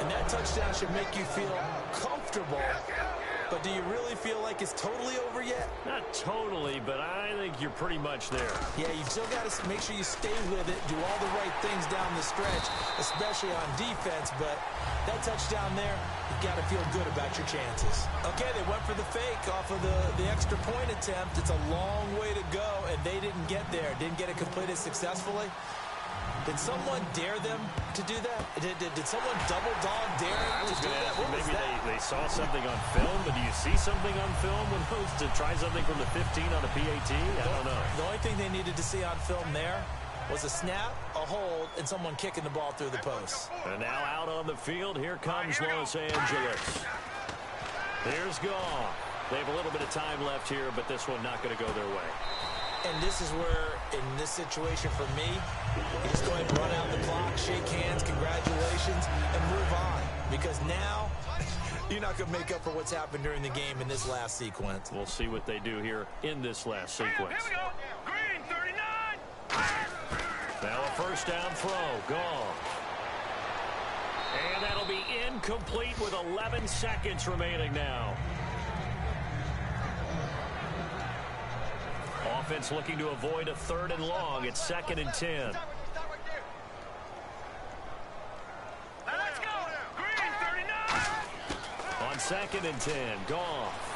And that touchdown should make you feel comfortable. But do you really feel like it's totally over yet? Not totally, but I think you're pretty much there. Yeah, you still got to make sure you stay with it, do all the right things down the stretch, especially on defense. But that touchdown there, you got to feel good about your chances. Okay, they went for the fake off of the extra point attempt. It's a long way to go, and they didn't get there. Didn't get it completed successfully. Did someone dare them to do that? Did someone double dog dare them to do that? What was maybe that? they saw something on film, but do you see something on film when those to try something from the 15 on a PAT? I don't know. The only thing they needed to see on film there was a snap, a hold, and someone kicking the ball through the post. And now out on the field, here comes Los Angeles. Here's Goff. They have a little bit of time left here, but this one not going to go their way. And this is where, in this situation for me, you just go ahead and run out the clock, shake hands, congratulations, and move on. Because now, you're not going to make up for what's happened during the game in this last sequence. We'll see what they do here in this last sequence. Here we go. Green, 39. Now a first down throw. Gone. And that'll be incomplete with 11 seconds remaining now. Offense looking to avoid a 3rd and long. It's 2nd and 10. Now let's go. Green, 39. On 2nd and 10, Goff.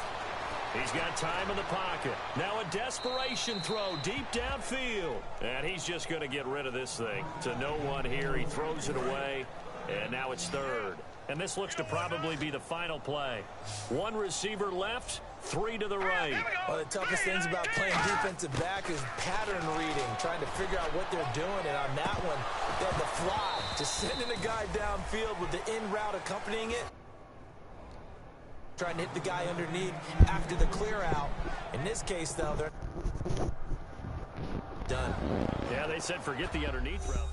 He's got time in the pocket. Now a desperation throw deep downfield. And he's just going to get rid of this thing. To no one here. He throws it away. And now it's 3rd. And this looks to probably be the final play. 1 receiver left, 3 to the right. One of the toughest things about playing defensive back is pattern reading, trying to figure out what they're doing. And on that one, they had the fly, just sending a guy downfield with the in route accompanying it. Trying to hit the guy underneath after the clear out. In this case, though, they're done. Yeah, they said forget the underneath route.